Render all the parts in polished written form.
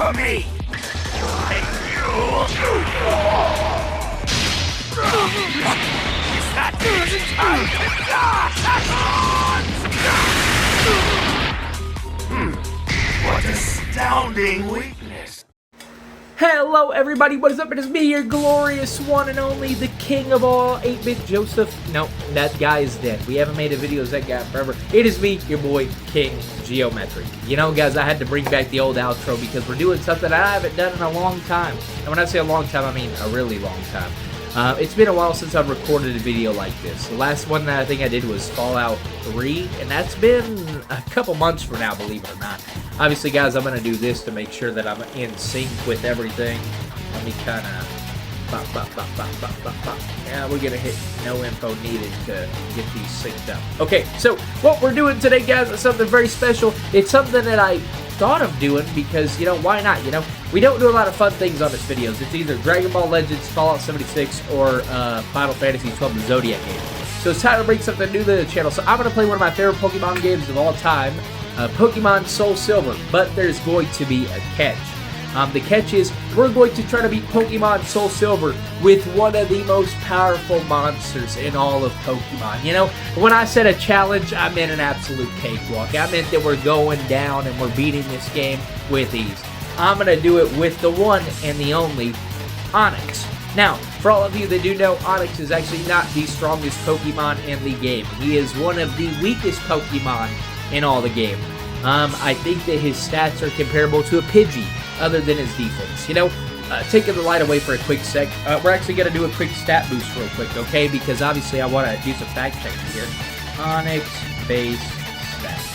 for me! Is that what astounding weakness! Hello everybody, what is up? It is me, your glorious one and only, the king of all, 8-Bit Joseph. No, that guy is dead. We haven't made a video as that guy forever. It is me, your boy, King Geometrik. You know, guys, I had to bring back the old outro because we're doing something I haven't done in a long time. And when I say a long time, I mean a really long time. It's been a while since I've recorded a video like this. The last one that I think I did was Fallout 3, and that's been a couple months from now, believe it or not. Obviously, guys, I'm going to do this to make sure that I'm in sync with everything. Let me kind of... Yeah, we're going to hit no info needed to get these synced up. Okay, so what we're doing today, guys, is something very special. It's something that I thought of doing because, you know, why not? You know, we don't do a lot of fun things on this videos. It's either Dragon Ball Legends, Fallout 76, or Final Fantasy 12, the Zodiac game. So it's time to bring something new to the channel. So I'm going to play one of my favorite Pokemon games of all time, Pokemon Soul Silver, but there's going to be a catch. The catch is we're going to try to beat Pokemon Soul Silver with one of the most powerful monsters in all of Pokemon. You know, when I said a challenge, I meant an absolute cakewalk. I meant that we're going down and we're beating this game with ease. I'm going to do it with the one and the only Onix. Now, for all of you that do know, Onix is actually not the strongest Pokemon in the game. He is one of the weakest Pokemon in all the game. I think that his stats are comparable to a Pidgey, other than his defense. You know, taking the light away for a quick sec, we're actually going to do a quick stat boost real quick, okay? Because obviously I want to do some fact checking here. Onix base stats.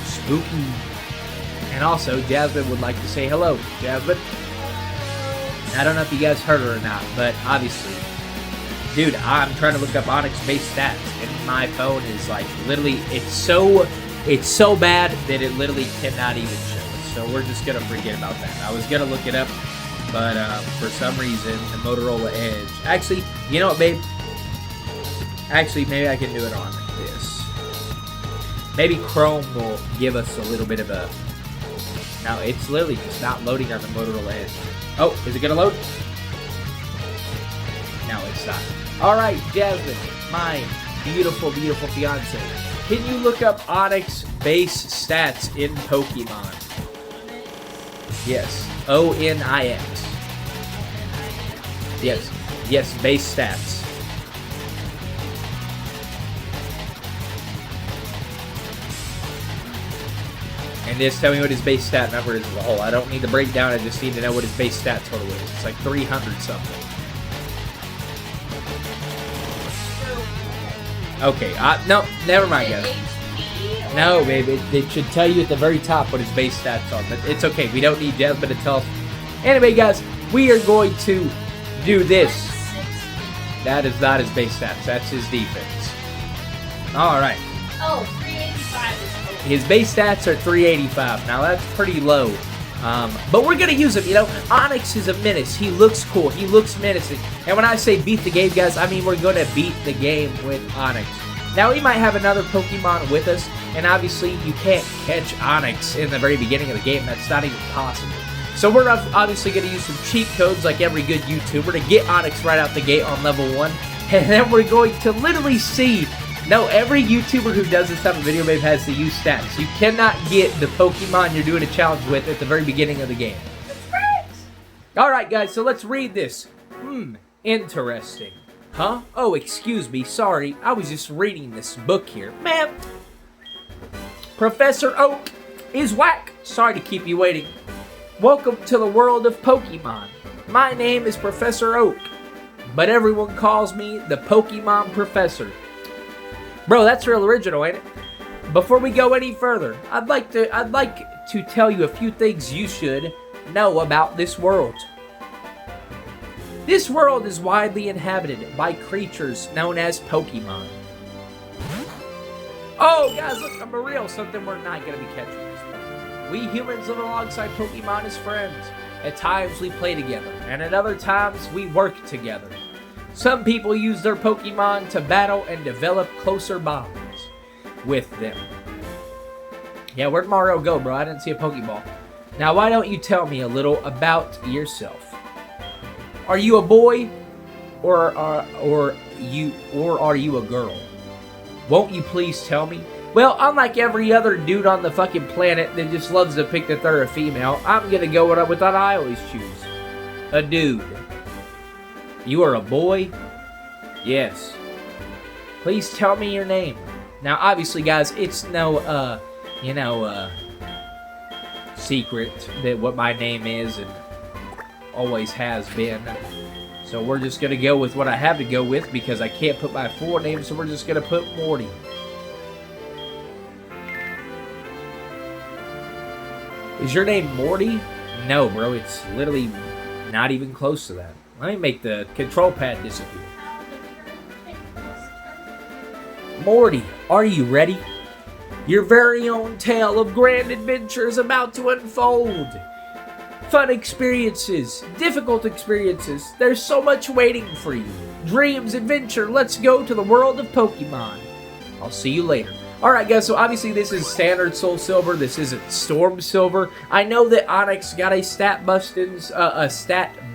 Spooky. And also, Jasmine would like to say hello. Jasmine? I don't know if you guys heard her or not, but obviously, dude, I'm trying to look up Onix base stats, and my phone is like, literally, it's so bad that it literally cannot even show it. So we're just going to forget about that. I was going to look it up, but for some reason, the Motorola Edge. Actually, you know what, babe? Actually, maybe I can do it on this. Maybe Chrome will give us a little bit of a... Now, it's literally just not loading on the Motorola Edge. Oh, is it going to load? No, it's not. Alright, Jasmine, my beautiful, beautiful fiance. Can you look up Onix base stats in Pokemon? Yes. O-N-I-X. Yes. Yes, base stats. And just tell me what his base stat number is as a whole. I don't need the breakdown, I just need to know what his base stat total is. It's like 300 something. Okay, no, never mind, guys. No, baby, it should tell you at the very top what his base stats are, but it's okay. We don't need Jasmine to tell us. Anyway, guys, we are going to do this. That is not his base stats. That's his defense. All right. Oh, 385 is total. His base stats are 385. Now, that's pretty low. But we're going to use him, you know. Onix is a menace. He looks cool. He looks menacing. And when I say beat the game, guys, I mean we're going to beat the game with Onix. Now, we might have another Pokemon with us, and obviously you can't catch Onix in the very beginning of the game. That's not even possible. So we're obviously going to use some cheat codes like every good YouTuber to get Onix right out the gate on level 1. And then we're going to literally see... No, every YouTuber who does this type of video, babe, has to use stats. You cannot get the Pokemon you're doing a challenge with at the very beginning of the game. Alright, guys, so let's read this. Interesting. Huh? Oh, excuse me, sorry. I was just reading this book here. Ma'am, Professor Oak is whack. Sorry to keep you waiting. Welcome to the world of Pokemon. My name is Professor Oak, but everyone calls me the Pokemon Professor. Bro, that's real original, ain't it? Before we go any further, I'd like to tell you a few things you should know about this world. This world is widely inhabited by creatures known as Pokemon. Oh, guys, look, I'm real. Something we're not going to be catching this one. We humans live alongside Pokemon as friends. At times we play together, and at other times we work together. Some people use their Pokemon to battle and develop closer bonds with them. Yeah, where'd Mario go, bro? I didn't see a Pokeball. Now, why don't you tell me a little about yourself? Are you a boy, or are you a girl? Won't you please tell me? Well, unlike every other dude on the fucking planet that just loves to pick that they're a female, I'm gonna go with what I always choose. A dude. You are a boy? Yes. Please tell me your name. Now, obviously, guys, it's no, secret that what my name is and always has been. So we're just going to go with what I have to go with because I can't put my full name, so we're just going to put Morty. Is your name Morty? No, bro, it's literally not even close to that. Let me make the control pad disappear. Morty, are you ready? Your very own tale of grand adventure is about to unfold. Fun experiences, difficult experiences, there's so much waiting for you. Dreams, adventure, let's go to the world of Pokemon. I'll see you later. Alright guys, so obviously this is standard Soul Silver, this isn't Storm Silver. I know that Onix got a stat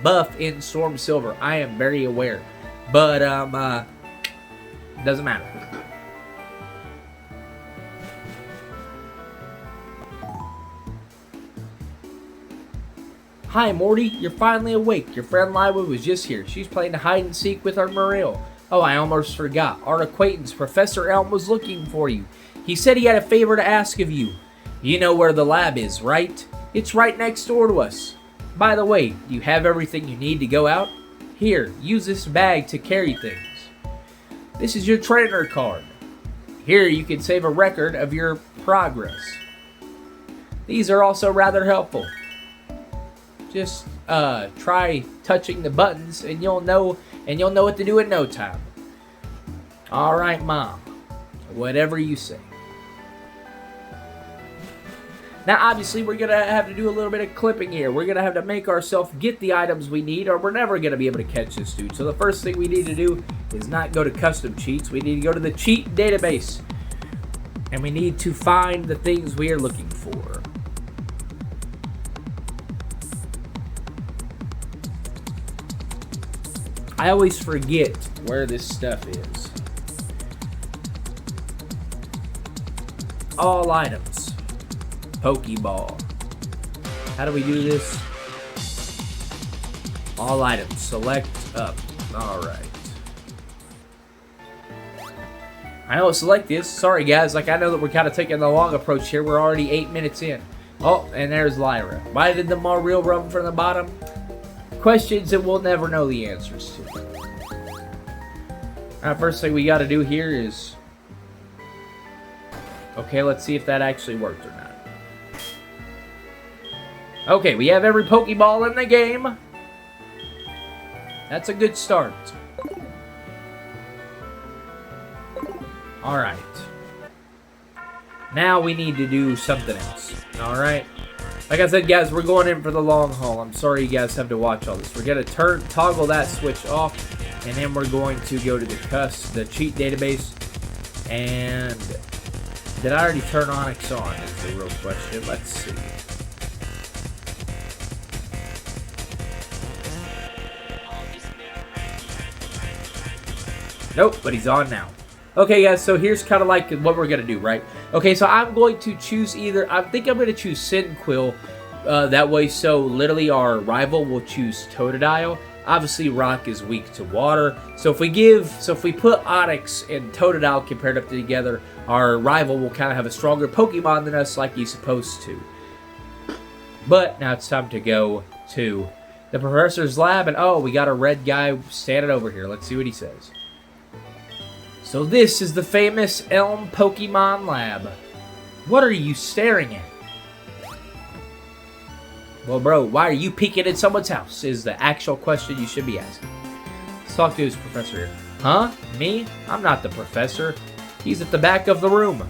buff in Storm Silver, I am very aware. But, doesn't matter. Hi, Morty. You're finally awake. Your friend Lywa was just here. She's playing hide and seek with our Muriel. Oh, I almost forgot. Our acquaintance, Professor Elm, was looking for you. He said he had a favor to ask of you. You know where the lab is, right? It's right next door to us. By the way, do you have everything you need to go out? Here, use this bag to carry things. This is your trainer card. Here, you can save a record of your progress. These are also rather helpful. Just try touching the buttons and you'll know what to do in no time. Alright, Mom. Whatever you say. Now, obviously, we're going to have to do a little bit of clipping here. We're going to have to make ourselves get the items we need, or we're never going to be able to catch this dude. So the first thing we need to do is not go to custom cheats. We need to go to the cheat database. And we need to find the things we are looking for. I always forget where this stuff is. All items. Pokeball. How do we do this? All items. Select up. Alright. I know select this. Sorry guys, like I know that we're kind of taking the long approach here. We're already 8 minutes in. Oh, and there's Lyra. Why did the Mariel run from the bottom? Questions that we'll never know the answers to. Now, first thing we got to do here is... Okay, let's see if that actually worked or not. Okay, we have every Pokeball in the game. That's a good start. Alright. Now we need to do something else. Alright? Like I said, guys, we're going in for the long haul. I'm sorry you guys have to watch all this. We're going to toggle that switch off, and then we're going to go to the cheat database. And did I already turn Onix on is the real question. Let's see. Nope, but he's on now. Okay, guys, so here's kind of like what we're going to do, right? Okay, so I'm going to choose I think I'm going to choose Cyndaquil. That way, so literally our rival will choose Totodile. Obviously, Rock is weak to water. So if we put Onix and Totodile compared up together, our rival will kind of have a stronger Pokemon than us like he's supposed to. But now it's time to go to the professor's lab. And oh, we got a red guy standing over here. Let's see what he says. So this is the famous Elm Pokemon Lab. What are you staring at? Well, bro, why are you peeking at someone's house is the actual question you should be asking. Let's talk to his professor here. Huh? Me? I'm not the professor. He's at the back of the room.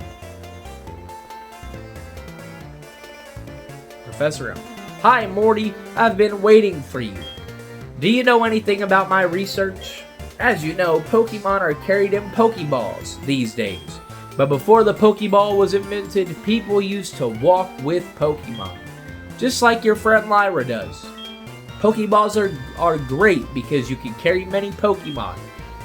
Professor Elm. Hi, Morty. I've been waiting for you. Do you know anything about my research? As you know, Pokemon are carried in Pokeballs these days. But before the Pokeball was invented, people used to walk with Pokemon, just like your friend Lyra does. Pokeballs are great because you can carry many Pokemon,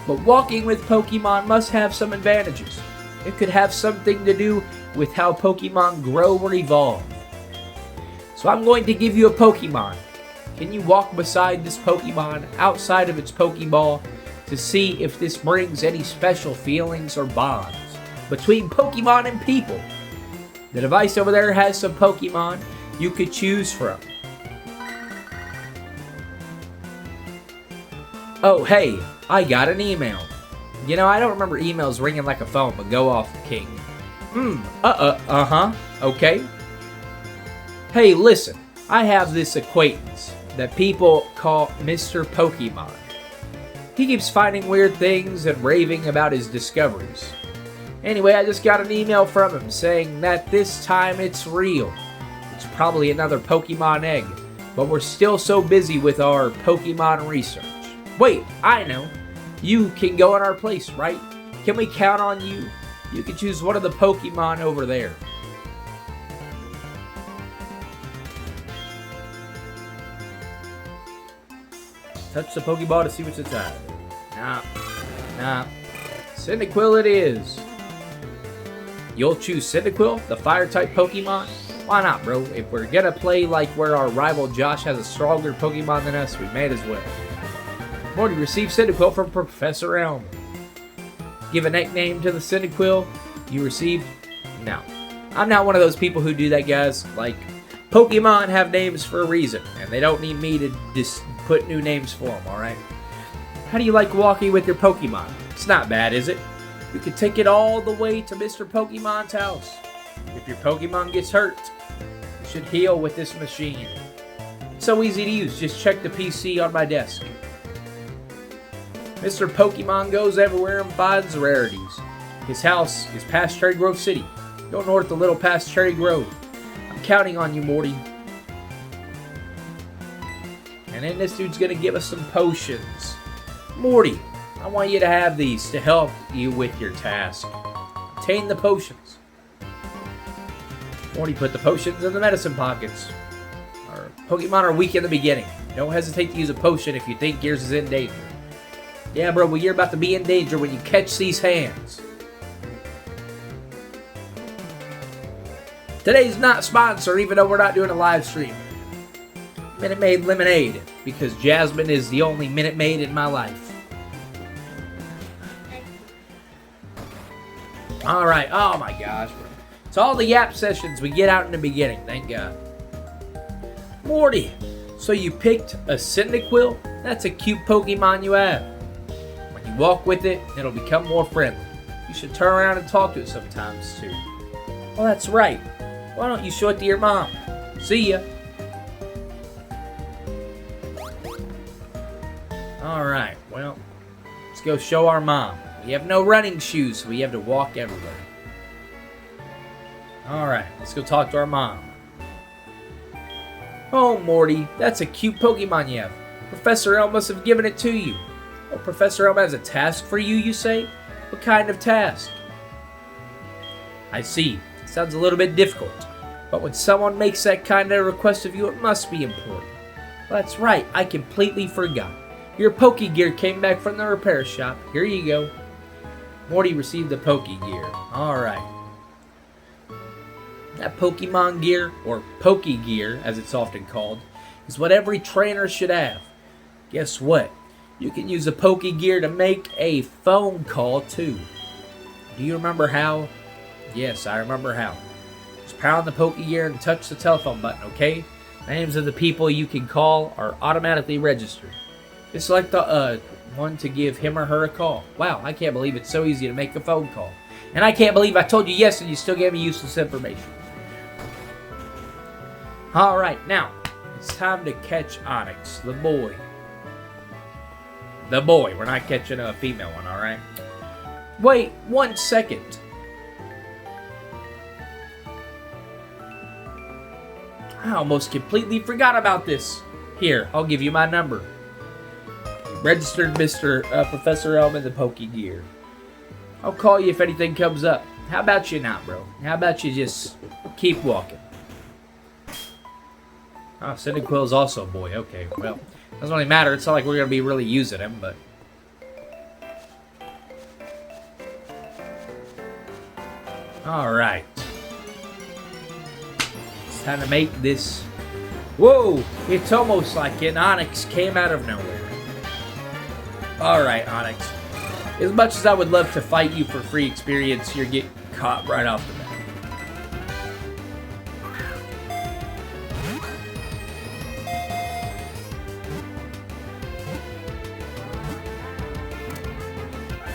but walking with Pokemon must have some advantages. It could have something to do with how Pokemon grow or evolve. So I'm going to give you a Pokemon. Can you walk beside this Pokemon outside of its Pokeball to see if this brings any special feelings or bonds between Pokemon and people? The device over there has some Pokemon you could choose from. Oh, hey, I got an email. You know, I don't remember emails ringing like a phone, but go off, King. Okay. Hey, listen, I have this acquaintance that people call Mr. Pokemon. He keeps finding weird things and raving about his discoveries. Anyway, I just got an email from him saying that this time it's real. It's probably another Pokemon egg, but we're still so busy with our Pokemon research. Wait, I know. You can go in our place, right? Can we count on you? You can choose one of the Pokemon over there. Touch the Pokeball to see what's inside. Nah. Cyndaquil it is. You'll choose Cyndaquil, the Fire-type Pokemon? Why not, bro? If we're gonna play like where our rival Josh has a stronger Pokemon than us, we might as well. Morty received Cyndaquil from Professor Elm. Give a nickname to the Cyndaquil you received? No. I'm not one of those people who do that, guys. Like, Pokemon have names for a reason, and they don't need me to just put new names for them, alright? How do you like walking with your Pokemon? It's not bad, is it? You can take it all the way to Mr. Pokemon's house. If your Pokemon gets hurt, you should heal with this machine. It's so easy to use, just check the PC on my desk. Mr. Pokemon goes everywhere and finds rarities. His house is past Cherry Grove City. Go north a little past Cherry Grove. I'm counting on you, Morty. And then this dude's gonna give us some potions. Morty, I want you to have these to help you with your task. Obtain the potions. Morty put the potions in the medicine pockets. Our Pokemon are weak in the beginning. Don't hesitate to use a potion if you think yours is in danger. Yeah, bro, well, you're about to be in danger when you catch these hands. Today's not sponsored, even though we're not doing a live stream. Minute Maid Lemonade, because Jasmine is the only Minute Maid in my life. Alright, oh my gosh. It's all the yap sessions we get out in the beginning, thank God. Morty, so you picked a Cyndaquil? That's a cute Pokemon you have. When you walk with it, it'll become more friendly. You should turn around and talk to it sometimes too. Well, that's right. Why don't you show it to your mom? See ya. Alright, well, let's go show our mom. We have no running shoes, so we have to walk everywhere. Alright, let's go talk to our mom. Oh, Morty, that's a cute Pokemon you have. Professor Elm must have given it to you. Oh, Professor Elm has a task for you, you say? What kind of task? I see. It sounds a little bit difficult. But when someone makes that kind of request of you, it must be important. Well, that's right, I completely forgot. Your Pokegear came back from the repair shop. Here you go. Morty received the Pokegear. Alright. That Pokemon gear, or Pokegear as it's often called, is what every trainer should have. Guess what? You can use the Pokegear to make a phone call too. Do you remember how? Yes, I remember how. Just pound the Pokegear and touch the telephone button, okay? Names of the people you can call are automatically registered. It's like the one to give him or her a call. Wow, I can't believe it's so easy to make a phone call. And I can't believe I told you yes and you still gave me useless information. Alright, now, it's time to catch Onix, the boy. The boy, we're not catching a female one, alright? Wait 1 second. I almost completely forgot about this. Here, I'll give you my number. Registered Professor Elm in the Pokegear. I'll call you if anything comes up. How about you not, bro? How about you just keep walking? Oh, Cyndaquil's also a boy. Okay, well, doesn't really matter. It's not like we're going to be really using him, but... Alright. It's time to make this... Whoa! It's almost like an Onix came out of nowhere. Alright, Onix. As much as I would love to fight you for free experience, you're getting caught right off the bat.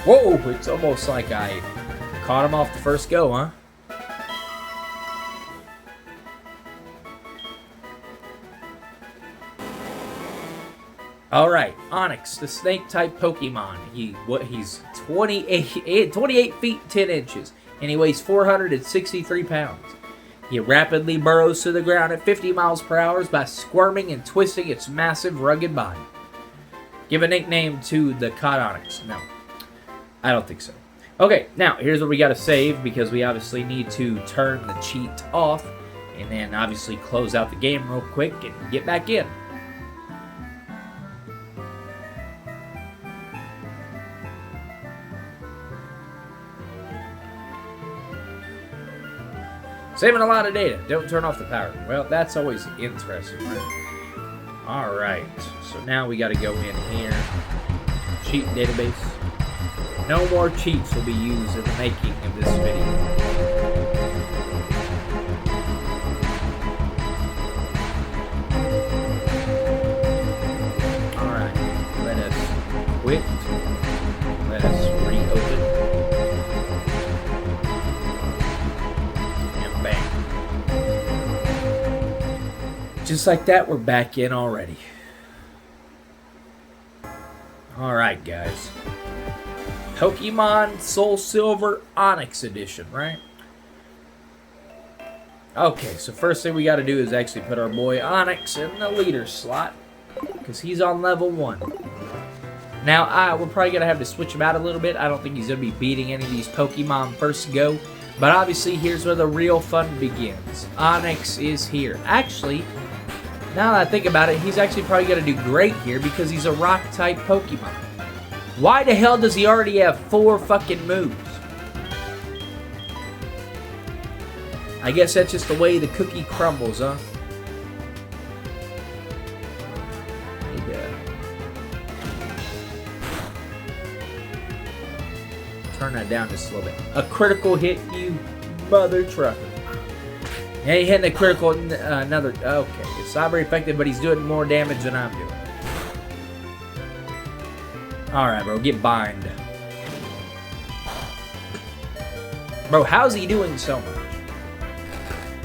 Whoa! It's almost like I caught him off the first go, huh? Alright, Onix, the snake-type Pokemon. He's 28 feet 10 inches, and he weighs 463 pounds. He rapidly burrows to the ground at 50 miles per hour by squirming and twisting its massive, rugged body. Give a nickname to the caught Onix. No, I don't think so. Okay, now, here's what we gotta save, because we obviously need to turn the cheat off, and then obviously close out the game real quick and get back in. Saving a lot of data. Don't turn off the power. Well, that's always interesting, right? Alright, so now we gotta go in here. Cheat database. No more cheats will be used in the making of this video. Alright, let us quit. Let us reopen. And bang. Just like that, we're back in already. Alright, guys. Pokemon Soul Silver Onix Edition, right? Okay, so first thing we got to do is actually put our boy Onix in the leader slot, because he's on level 1. Now, we're probably going to have to switch him out a little bit. I don't think he's going to be beating any of these Pokemon first go, but obviously here's where the real fun begins. Onix is here. Actually, now that I think about it, he's actually probably going to do great here because he's a rock-type Pokemon. Why the hell does he already have 4 fucking moves? I guess that's just the way the cookie crumbles, huh? Need to turn that down just a little bit. A critical hit, you mother trucker. Yeah, he hitting a critical, another, okay. It's not very effective, but he's doing more damage than I'm doing. Alright, bro, get bind. Bro, how's he doing so much?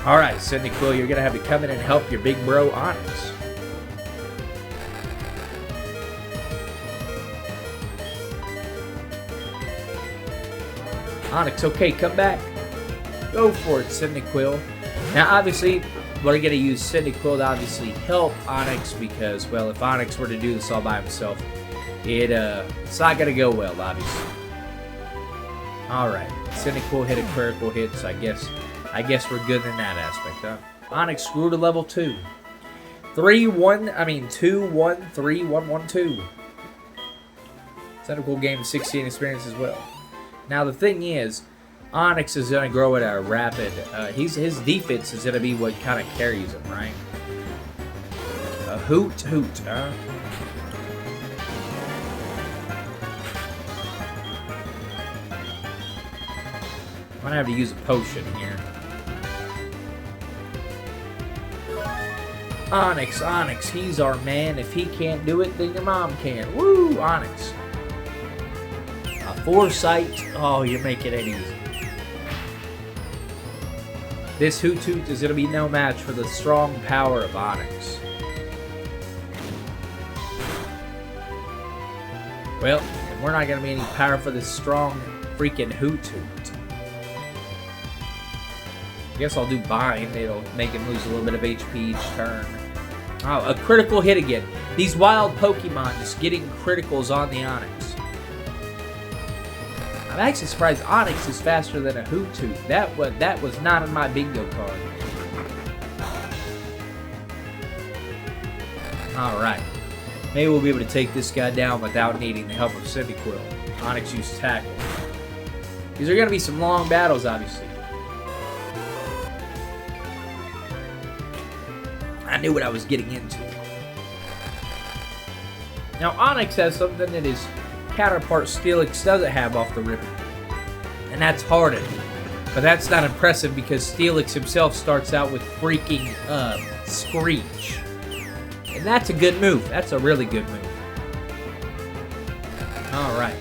Alright, Cyndaquil, you're gonna have to come in and help your big bro Onix. Onix, okay, come back. Go for it, Cyndaquil. Now, obviously, we're gonna use Cyndaquil to obviously help Onix because, well, if Onix were to do this all by himself, it's not gonna go well, obviously. Alright, Cyndaquil hit a critical hit, so I guess we're good in that aspect, huh? Onix grew to level 2. 2-1-3-1-1-2. Cyndaquil gained 16 experience as well. Now the thing is, Onix is gonna grow at a rapid. His defense is gonna be what kind of carries him, right? A hoot, huh? I'm gonna have to use a potion here. Onix, he's our man. If he can't do it, then your mom can. Woo, Onix. A foresight. Oh, you're making it easy. This Hoot Hoot is gonna be no match for the strong power of Onix. Well, we're not gonna be any power for this strong freaking Hoot Hoot. I guess I'll do bind. It'll make him lose a little bit of HP each turn. Oh, a critical hit again. These wild Pokemon just getting criticals on the Onix. I'm actually surprised Onix is faster than a Hoot Toot. That was not in my bingo card. Alright. Maybe we'll be able to take this guy down without needing the help of Cyndaquil. Onix used Tackle. These are going to be some long battles, obviously. I knew what I was getting into. Now, Onix has something that his counterpart Steelix doesn't have off the ribbon. And that's Harden. But that's not impressive because Steelix himself starts out with freaking Screech. And that's a good move. That's a really good move. Alright.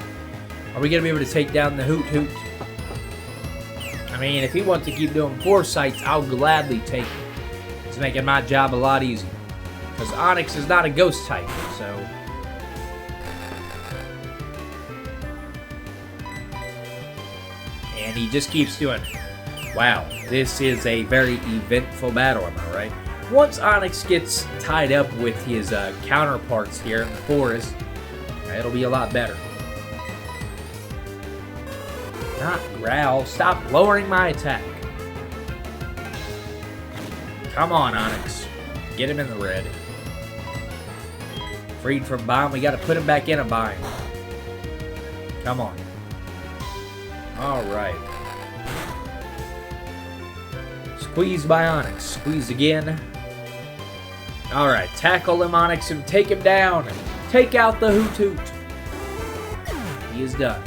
Are we going to be able to take down the Hoot Hoot? I mean, if he wants to keep doing Foresights, I'll gladly take it. It's making my job a lot easier. Because Onix is not a ghost type, so... And he just keeps doing it. Wow, this is a very eventful battle, am I right? Once Onix gets tied up with his counterparts here in the forest, it'll be a lot better. Not growl. Stop lowering my attack. Come on, Onix. Get him in the red. Freed from bind. We got to put him back in a bind. Come on. Alright. Squeeze by Onix. Squeeze again. Alright. Tackle him, Onix, and take him down. Take out the Hoot Hoot. He is done.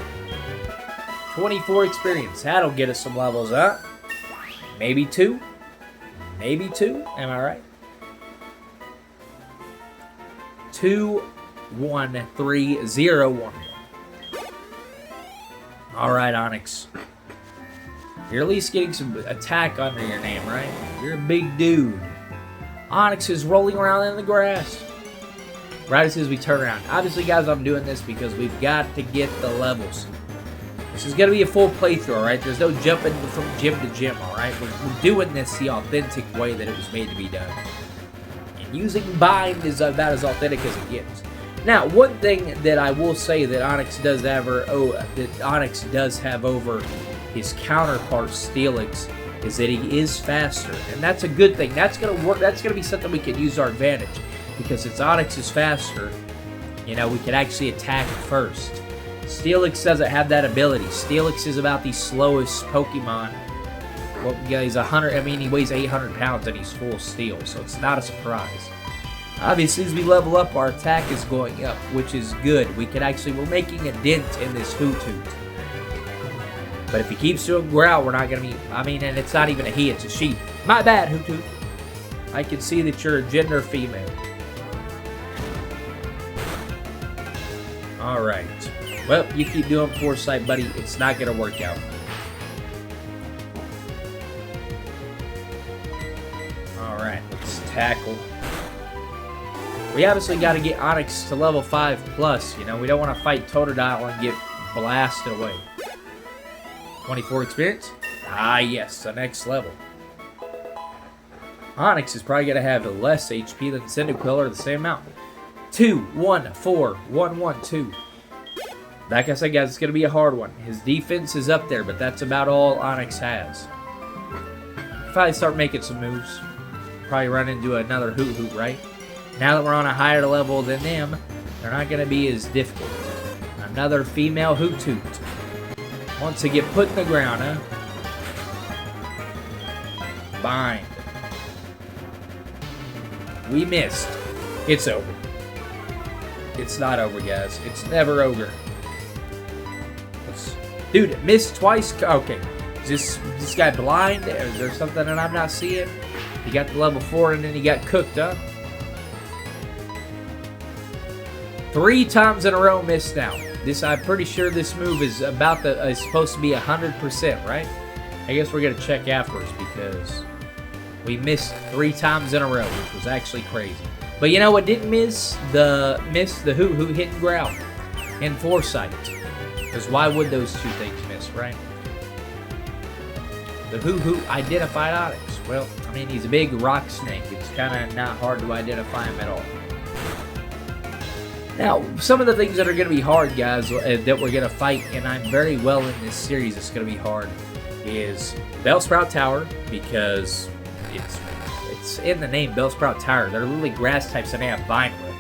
24 experience. That'll get us some levels up. Maybe 2. Maybe 2. Am I right? 2, 1, 3, 0, 1. Alright, Onix. You're at least getting some attack under your name, right? You're a big dude. Onix is rolling around in the grass. Right as soon as we turn around. Obviously, guys, I'm doing this because we've got to get the levels. This is going to be a full playthrough, alright? There's no jumping from gym to gym, alright? We're doing this the authentic way that it was made to be done. And using bind is about as authentic as it gets. Now, one thing that I will say that Onix does have over his counterpart Steelix is that he is faster, and that's a good thing. That's going to work. That's going to be something we can use to our advantage, because since Onix is faster, you know, we can actually attack first. Steelix doesn't have that ability. Steelix is about the slowest Pokemon. Well, yeah, he's 100. I mean, he weighs 800 pounds and he's full steel, so it's not a surprise. Obviously, as we level up, our attack is going up, which is good. We're making a dent in this Hoot Hoot. But if he keeps doing growl, we're not going to be, I mean, and it's not even a he, it's a she. My bad, Hoot Hoot. I can see that you're a gender female. Alright. Well, you keep doing Foresight, buddy. It's not going to work out. Alright, let's tackle. We obviously got to get Onix to level 5 plus. You know, we don't want to fight Totodile and get blasted away. 24 experience? Ah, yes, the next level. Onix is probably going to have less HP than Cyndaquil, or the same amount. 2, 1, 4, 1, 1, 2. Like I said, guys, it's going to be a hard one. His defense is up there, but that's about all Onix has. Probably start making some moves. Probably run into another Hoot Hoot, right? Now that we're on a higher level than them, they're not going to be as difficult. Another female Hoot Hoot. Once they get put in the ground, huh? Bind. We missed. It's over. It's not over, guys. It's never over. Dude, missed twice. Okay. Is this guy blind? Is there something that I'm not seeing? He got to level 4 and then he got cooked, huh? 3 times in a row missed now. I'm pretty sure this move is supposed to be 100%, right? I guess we're gonna check afterwards because we missed 3 times in a row, which was actually crazy. But you know what didn't miss? The Hoot Hoot hit and growl and Foresight. Because why would those 2 things miss, right? The Hoot Hoot identified Onix. Well, I mean, he's a big rock snake. It's kind of not hard to identify him at all. Now, some of the things that are going to be hard, guys, that we're going to fight, and I'm very well in this series, it's going to be hard, is Bellsprout Tower, because it's in the name, Bellsprout Tower. They're literally grass types and they have vine whip.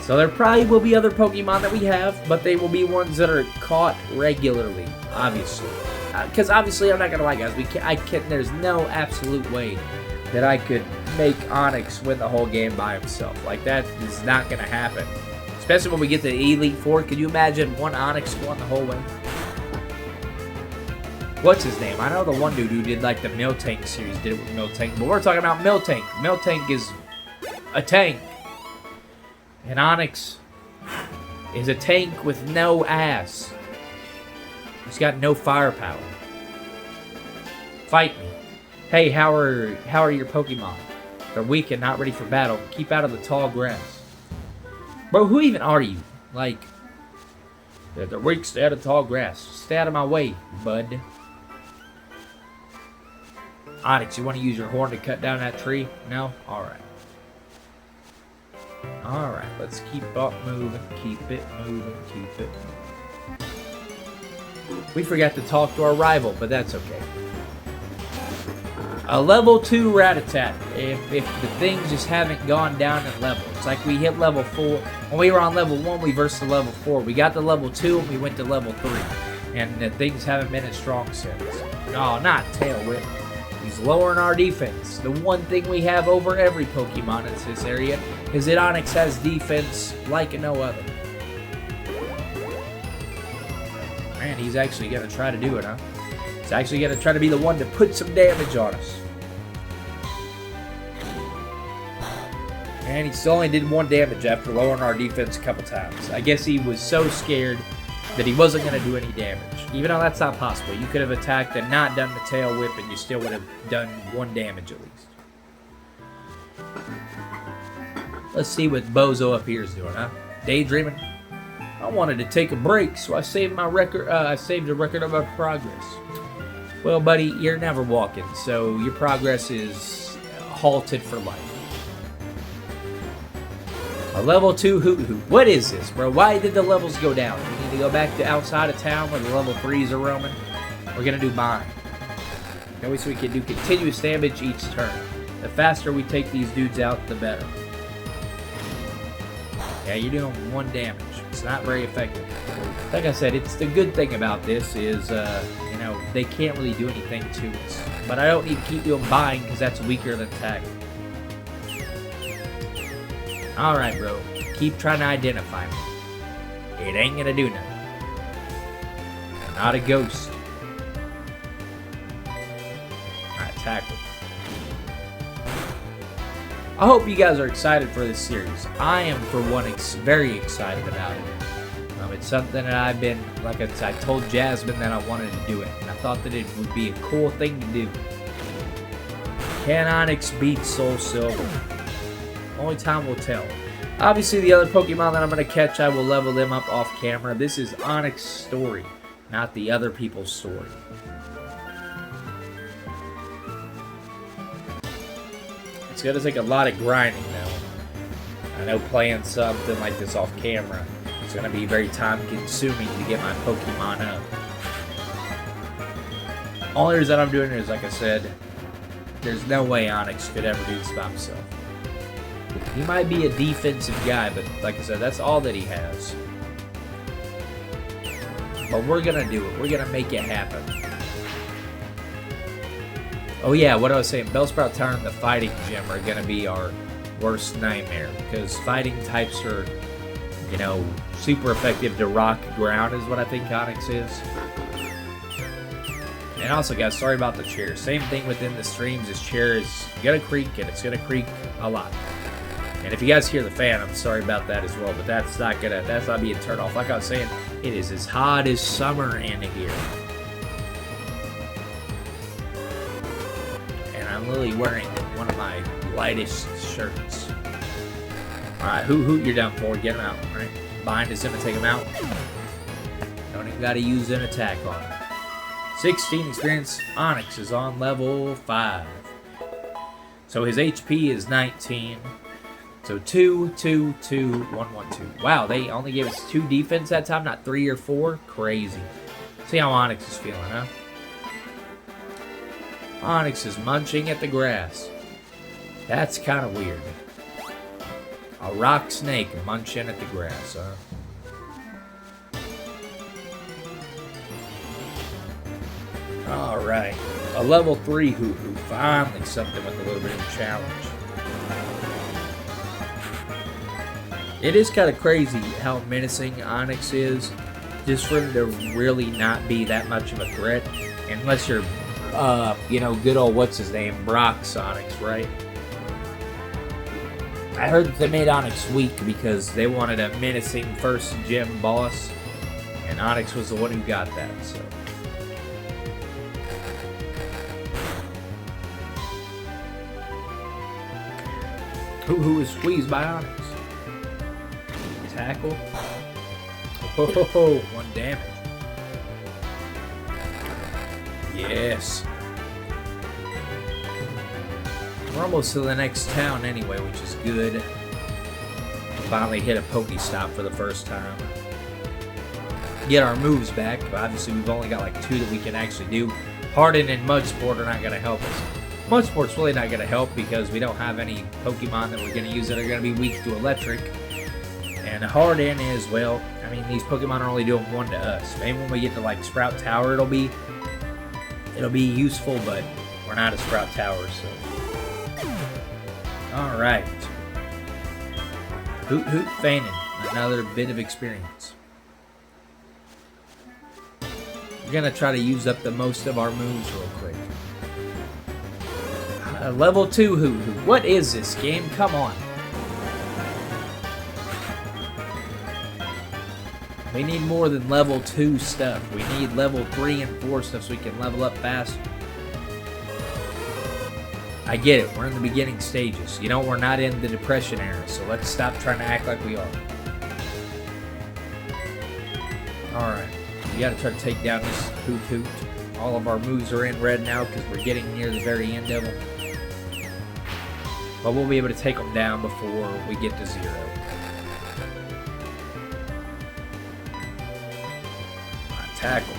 So there probably will be other Pokemon that we have, but they will be ones that are caught regularly, obviously. Because obviously, I'm not going to lie, guys, there's no absolute way that I could make Onix win the whole game by himself. Like, that is not going to happen. Especially when we get to the Elite Four. Could you imagine one Onix won the whole way? What's his name? I know the one dude who did like the Miltank series did it with Miltank, but we're talking about Miltank. Miltank is a tank. And Onix is a tank with no ass. He's got no firepower. Fight me. Hey, how are your Pokemon? They're weak and not ready for battle. Keep out of the tall grass. Bro, who even are you? Like, they're weak, stay out of tall grass. Stay out of my way, bud. Onix, you want to use your horn to cut down that tree? No? Alright. Alright, let's keep up moving. Keep it moving. Keep it moving. We forgot to talk to our rival, but that's okay. A level 2 Rattata. If the things just haven't gone down in level. It's like we hit level 4. When we were on level 1, we versed to level 4. We got to level 2 and we went to level 3. And the things haven't been as strong since. Oh, not Tail Whip. He's lowering our defense. The one thing we have over every Pokemon in this area is that Onix has defense like no other. Man, he's actually going to try to do it, huh? He's actually going to try to be the one to put some damage on us. And he still only did 1 damage after lowering our defense a couple times. I guess he was so scared that he wasn't going to do any damage. Even though that's not possible. You could have attacked and not done the tail whip and you still would have done 1 damage at least. Let's see what Bozo up here is doing, huh? Daydreaming? I wanted to take a break, so I saved my record. I saved a record of my progress. Well, buddy, you're never walking, so your progress is halted for life. A level 2 Hoot Hoot. What is this, bro? Why did the levels go down? We need to go back to outside of town where the level 3s are roaming. We're going to do mine. That way so we can do continuous damage each turn. The faster we take these dudes out, the better. Yeah, you're doing 1 damage. It's not very effective. Like I said, it's the good thing about this is, you know, they can't really do anything to us. But I don't need to keep doing bind because that's weaker than attack. Alright, bro. Keep trying to identify me. It ain't gonna do nothing. I'm not a ghost. Alright, tackle. I hope you guys are excited for this series. I am, for one, very excited about it. It's something that I've been, like I told Jasmine that I wanted to do it. And I thought that it would be a cool thing to do. Can Onix beat Soul Silver? Only time will tell. Obviously, the other Pokemon that I'm going to catch, I will level them up off camera. This is Onix's story, not the other people's story. It's going to take a lot of grinding, though. I know playing something like this off camera, it's going to be very time-consuming to get my Pokemon up. Only reason I'm doing it is, like I said, there's no way Onix could ever do this by himself. He might be a defensive guy, but like I said, that's all that he has. But we're going to do it. We're going to make it happen. Oh yeah, what I was saying, Bellsprout Tower and the Fighting Gym are going to be our worst nightmare. Because fighting types are, you know, super effective to rock ground is what I think Onix is. And also, guys, sorry about the chair. Same thing within the streams. This chair is going to creak, and it's going to creak a lot. And if you guys hear the fan, I'm sorry about that as well, but that's not being turned off. Like I was saying, it is as hot as summer in here. And I'm literally wearing one of my lightest shirts. Alright, Hoot, you're down forward. Get him out, right? Bind is going to take him out. Don't even got to use an attack on him. 16 experience. Onix is on level 5. So his HP is 19. So 2, 2, 2, 1, 1, 2. Wow, they only gave us 2 defense that time, not 3 or 4. Crazy. See how Onix is feeling, huh? Onix is munching at the grass. That's kind of weird. A rock snake munching at the grass, huh? Alright. A level 3 Hoo-Hoo. Finally something with a little bit of a challenge. It is kind of crazy how menacing Onix is. Just for him to really not be that much of a threat. Unless you're, good old, what's his name? Brock Onix, right? I heard that they made Onix weak because they wanted a menacing first gym boss. And Onix was the one who got that, so. Who is squeezed by Onix? Tackle. Oh, 1 damage. Yes. We're almost to the next town anyway, which is good. Finally hit a Pokestop for the first time. Get our moves back, but obviously we've only got like 2 that we can actually do. Harden and Mudsport are not going to help us. Mudsport's really not going to help because we don't have any Pokemon that we're going to use that are going to be weak to Electric. And Harden is, well, I mean, these Pokemon are only doing 1 to us. Maybe when we get to like Sprout Tower, it'll be useful, but we're not at Sprout Tower, so. All right. Hoot Hoot Fainin, another bit of experience. We're gonna try to use up the most of our moves real quick. Level 2 Hoo-Hoo. What is this game? Come on. We need more than level 2 stuff. We need level 3 and 4 stuff so we can level up faster. I get it. We're in the beginning stages. We're not in the Depression era, so let's stop trying to act like we are. Alright. We gotta try to take down this Hoot Hoot. All of our moves are in red now because we're getting near the very end of them. But we'll be able to take them down before we get to 0. Tackle.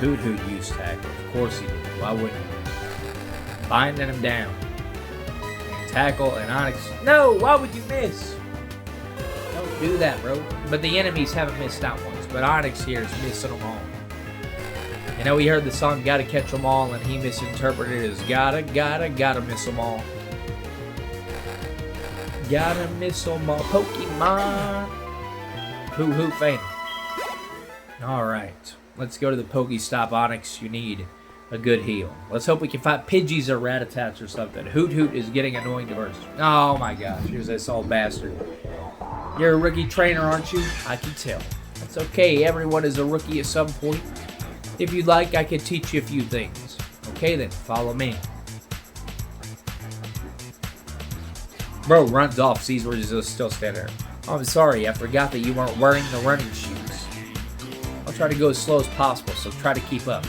Hoot Hoot used tackle. Of course he did. Why wouldn't he? Binding him down. Tackle and Onix. No! Why would you miss? Don't do that, bro. But the enemies haven't missed out once. But Onix here is missing them all. We heard the song Gotta Catch 'Em All, and he misinterpreted it as gotta miss them all. Gotta miss them all. Pokemon. Hoo-Hoo Fainin. Alright. Let's go to the Pokestop. Onix, you need a good heal. Let's hope we can find Pidgeys or Rattatats or something. Hoot Hoot is getting annoying to verse. Oh my gosh. Here's this old bastard. You're a rookie trainer, aren't you? I can tell. That's okay. Everyone is a rookie at some point. If you'd like, I can teach you a few things. Okay then, follow me. Bro runs off, sees we're just still standing there. Oh, I'm sorry, I forgot that you weren't wearing the running shoes. I'll try to go as slow as possible, so try to keep up.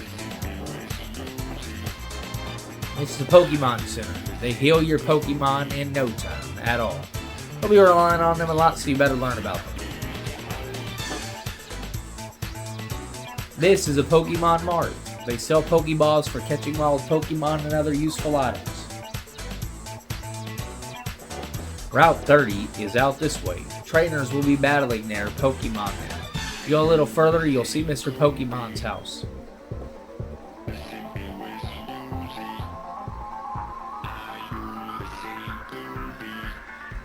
It's the Pokemon Center. They heal your Pokemon in no time at all. We'll be relying on them a lot, so you better learn about them. This is a Pokemon Mart. They sell Pokeballs for catching wild Pokemon and other useful items. Route 30 is out this way. Trainers will be battling their Pokemon there. If you go a little further, you'll see Mr. Pokemon's house.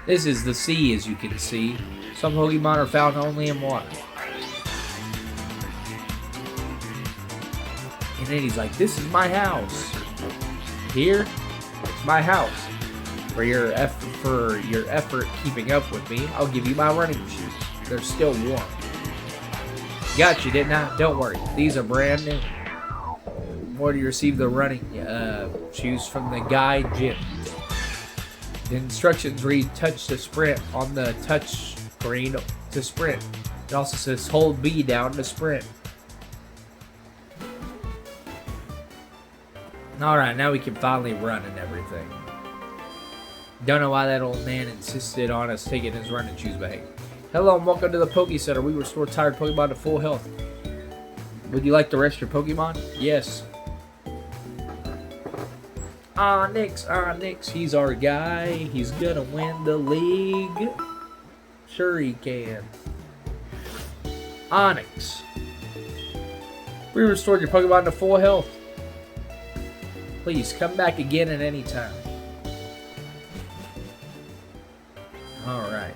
This is the sea, as you can see. Some Pokemon are found only in water. And then he's like, this is my house. Here, it's my house. For your effort keeping up with me, I'll give you my running shoes. They're still warm. Got you, didn't I? Don't worry. These are brand new. More to receive the running shoes from the guide Jim. The instructions read touch to sprint on the touch screen to sprint. It also says hold B down to sprint. Alright, now we can finally run and everything. Don't know why that old man insisted on us taking his running shoes back. Hello and welcome to the Poke Center. We restore tired Pokemon to full health. Would you like to rest your Pokemon? Yes. Onix, he's our guy. He's gonna win the league. Sure he can. Onix. We restored your Pokemon to full health. Please come back again at any time. Alright.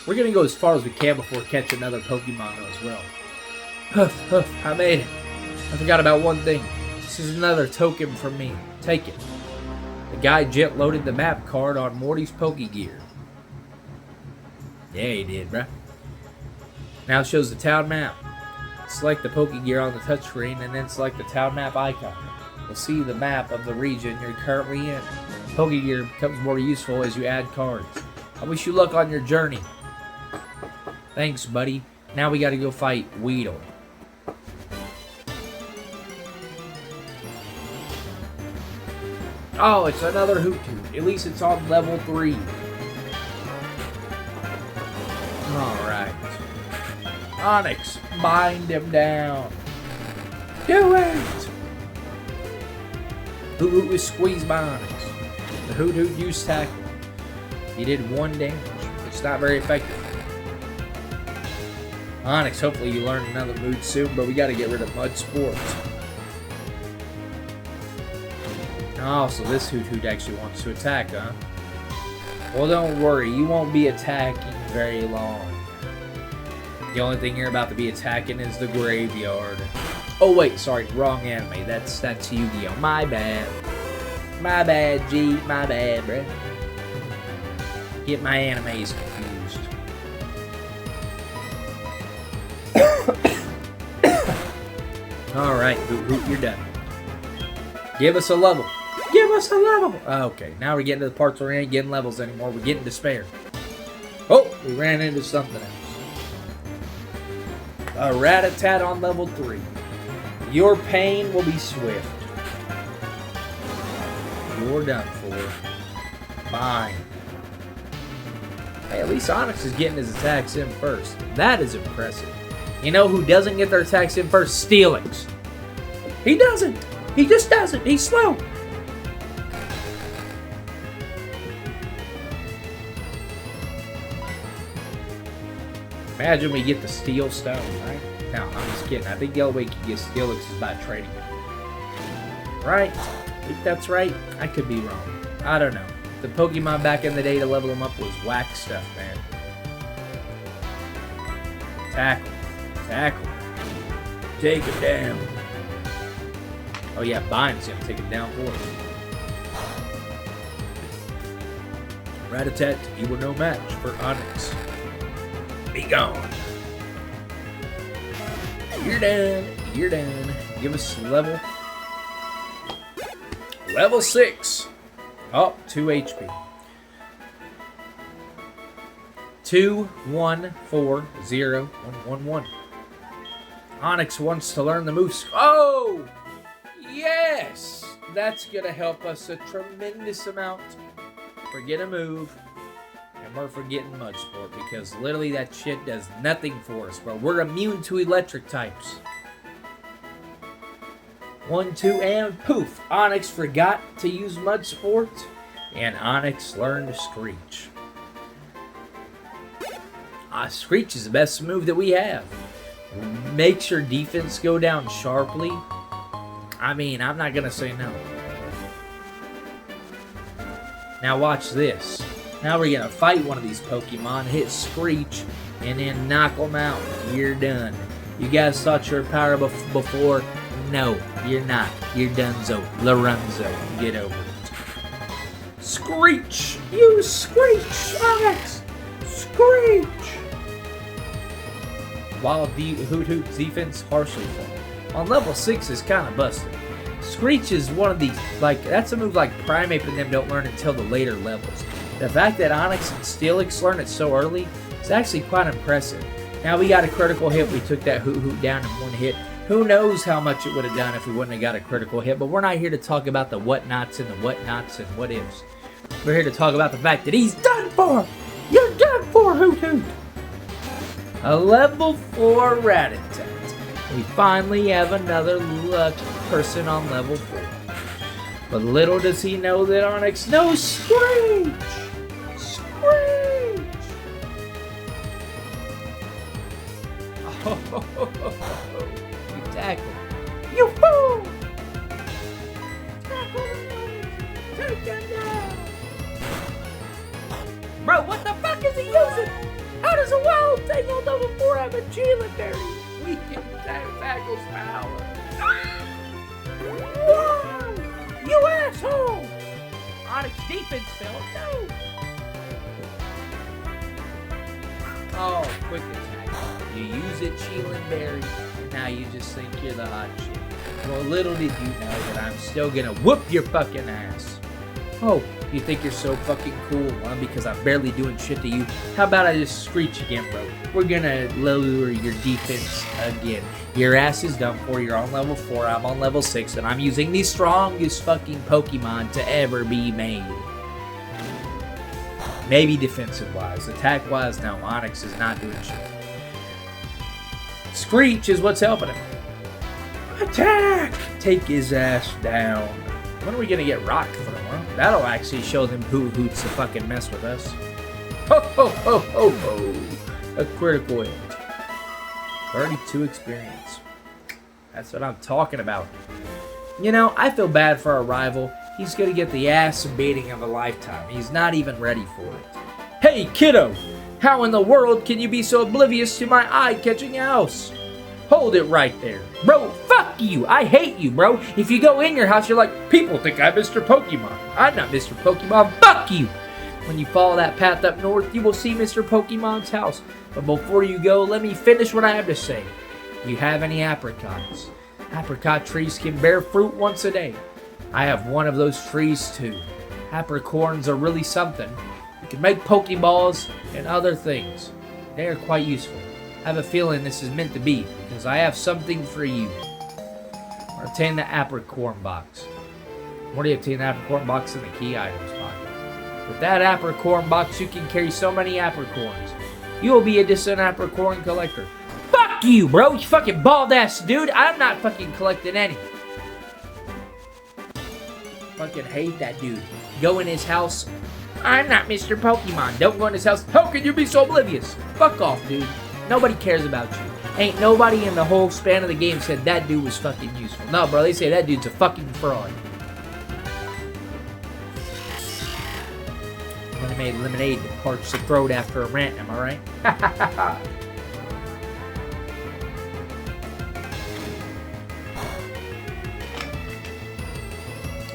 We're gonna go as far as we can before catching another Pokemon as well. Huff, huff, I made it. I forgot about one thing. This is another token from me. Take it. The guy jet loaded the map card on Morty's Pokegear. Yeah, he did, bruh. Now it shows the town map. Select the Pokegear on the touchscreen and then select the town map icon. You'll see the map of the region you're currently in. Pokegear becomes more useful as you add cards. I wish you luck on your journey. Thanks, buddy. Now we gotta go fight Weedle. Oh, it's another Hoot Hoot. At least it's on level 3. Alright. Onix, bind him down. Do it! Hoot Hoot was squeezed by Onix. The Hoot Hoot used tackle. He did 1 damage. It's not very effective. Onix, hopefully you learn another move soon, but we gotta get rid of Mud Sports. Oh, so this Hoot Hoot actually wants to attack, huh? Well, don't worry. You won't be attacking very long. The only thing you're about to be attacking is the graveyard. Oh, wait. Sorry. Wrong anime. That's Yu-Gi-Oh! My bad. My bad, G. My bad, bruh. Get my animes confused. Alright, Hoot Hoot, you're done. Give us a level. Give us a level! Okay, now we're getting to the parts where we ain't getting levels anymore. We're getting despair. Oh, we ran into something else. A Rat-a-tat on level 3. Your pain will be swift. You're done for. Fine. Hey, at least Onix is getting his attacks in first. That is impressive. You know who doesn't get their attacks in first? Steelix. He doesn't. He just doesn't. He's slow. Imagine we get the Steel Stone, right? No, I'm just kidding. I think the only way you can get Steelix is by trading it. Right? I think that's right. I could be wrong. I don't know. The Pokemon back in the day to level them up was whack stuff, man. Tackle. Tackle. Take him down. Oh yeah, Bind's gonna take him down for us. Rat-a-tat, you were no match for Onix. Be gone. You're done. You're done. Give us level. Level 6. Oh, 2 HP. 2, 1, 4, 0, 1, 1, 1. Onix wants to learn the moves. Oh! Yes! That's going to help us a tremendous amount. Forget a move. And we're forgetting Mud Sport because literally that shit does nothing for us, bro. We're immune to electric types. 1, 2, and poof. Onix forgot to use Mud Sport, and Onix learned to Screech. Screech is the best move that we have. Makes your defense go down sharply. I mean, I'm not going to say no. Now watch this. Now we're going to fight one of these Pokemon, hit Screech, and then knock them out. You're done. You guys thought you were powerful before? No, you're not. You're donezo. Lorenzo. Get over it. Screech! You Screech! Onix! Screech! While the Hoot Hoot's defense harshly fell. On level 6 is kind of busted. Screech is one of these, like, that's a move like Primeape and them don't learn until the later levels. The fact that Onix and Steelix learn it so early is actually quite impressive. Now we got a critical hit. We took that Hoot Hoot down in 1 hit. Who knows how much it would have done if we wouldn't have got a critical hit, but we're not here to talk about the whatnots and the whatnots and what ifs. We're here to talk about the fact that he's done for! You're done for, Hoot Hoot! A level 4 Rat-a-tat. We finally have another lucky person on level 4. But little does he know that Onix knows Screech! Screech! Oh, you tackle. You fool! Tackle him! Take him down! Bro, what the fuck is he using? How does a wild thing on level 4 have a legendary? Weaken tackle's power. Whoa! You asshole! Onix defense fell. No! Oh, quick attack. You use it, Sheelan Berry, and now you just think you're the hot shit. Well, little did you know that I'm still gonna whoop your fucking ass. Oh, you think you're so fucking cool, huh? Because I'm barely doing shit to you. How about I just screech again, bro? We're gonna lower your defense again. Your ass is done for. You're on level 4. I'm on level 6, and I'm using the strongest fucking Pokemon to ever be made. Maybe defensive-wise. Attack-wise, no. Onix is not doing shit. Screech is what's helping him. Attack! Take his ass down. When are we gonna get rocked from him? Huh? That'll actually show them who hoots to fucking mess with us. Ho ho ho ho ho! A critical hit. 32 experience. That's what I'm talking about. You know, I feel bad for our rival. He's gonna get the ass beating of a lifetime. He's not even ready for it. Hey, kiddo! How in the world can you be so oblivious to my eye-catching house? Hold it right there. Bro, fuck you. I hate you, bro. If you go in your house, you're like, people think I'm Mr. Pokemon. I'm not Mr. Pokemon. Fuck you. When you follow that path up north, you will see Mr. Pokemon's house. But before you go, let me finish what I have to say. Do you have any apricots? Apricot trees can bear fruit once a day. I have one of those trees too. Apricorns are really something. You can make Pokeballs and other things. They are quite useful. I have a feeling this is meant to be, because I have something for you. Obtain the apricorn box. What do you obtain the apricorn box in the key items pocket? With that apricorn box, you can carry so many apricorns. You will be a distant apricorn collector. Fuck you, bro! You fucking bald ass dude! I'm not fucking collecting any. Fucking hate that dude. Go in his house. I'm not Mr. Pokemon. Don't go in his house. How can you be so oblivious? Fuck off, dude. Nobody cares about you. Ain't nobody in the whole span of the game said that dude was fucking useful. No, bro, they say that dude's a fucking fraud. Lemonade, lemonade, parch the throat after a rant, am I right?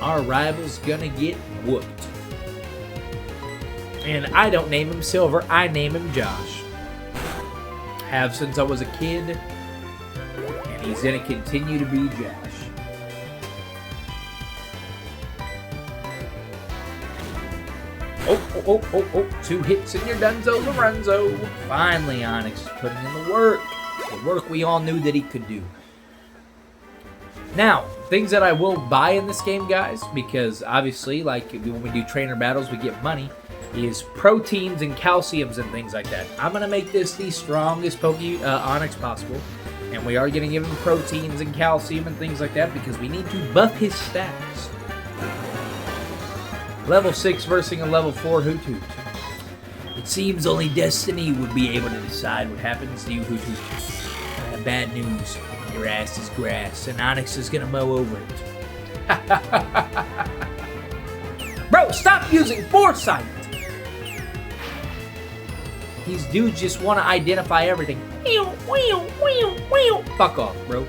Our rival's gonna get whooped. And I don't name him Silver, I name him Josh. Have since I was a kid, and he's gonna continue to be Josh. Oh, 2 hits and you're donezo, Lorenzo. Finally, Onix is putting in the work we all knew that he could do. Now, things that I will buy in this game, guys, because obviously, like when we do trainer battles, we get money, is proteins and calciums and things like that. I'm going to make this the strongest Onix possible, and we are going to give him proteins and calcium and things like that because we need to buff his stats. Level 6 versus a level 4 Hoot Hoot. It seems only destiny would be able to decide what happens to you, Hoot Hoot. I have bad news. Your ass is grass, and Onix is going to mow over it. Bro, stop using foresight! These dudes just want to identify everything. Fuck off, bro.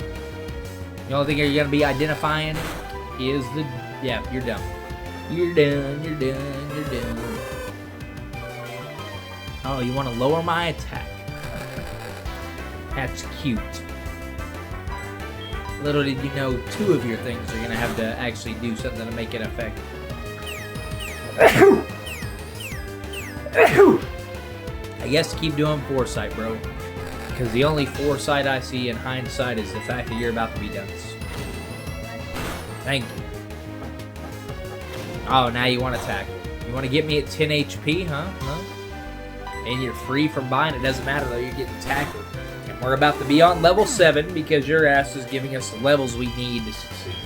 The only thing you're going to be identifying is the... Yeah, you're done. You're done. Oh, you want to lower my attack? That's cute. Little did you know, 2 of your things are going to have to actually do something to make it effective. I guess keep doing foresight, bro. Because the only foresight I see in hindsight is the fact that you're about to be done. Thank you. Oh, now you want to tackle. You want to get me at 10 HP, huh? And you're free from buying. It doesn't matter, though. You're getting tackled. And we're about to be on level 7 because your ass is giving us the levels we need to succeed.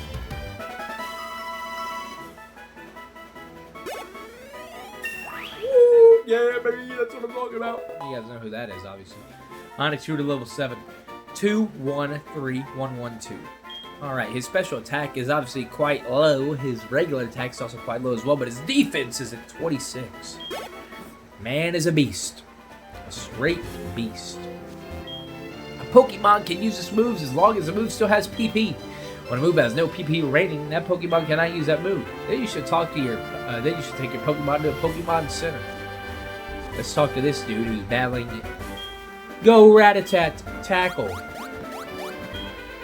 Woo, yeah, baby. That's what I'm talking about. You guys know who that is, obviously. Onix grew to level 7. 213112. Alright, his special attack is obviously quite low. His regular attack is also quite low as well, but his defense is at 26. Man is a beast. A straight beast. A Pokemon can use its moves as long as the move still has PP. When a move has no PP rating, that Pokemon cannot use that move. Then you should talk to your then you should take your Pokemon to a Pokemon Center. Let's talk to this dude who's battling. Go Ratatat, tackle.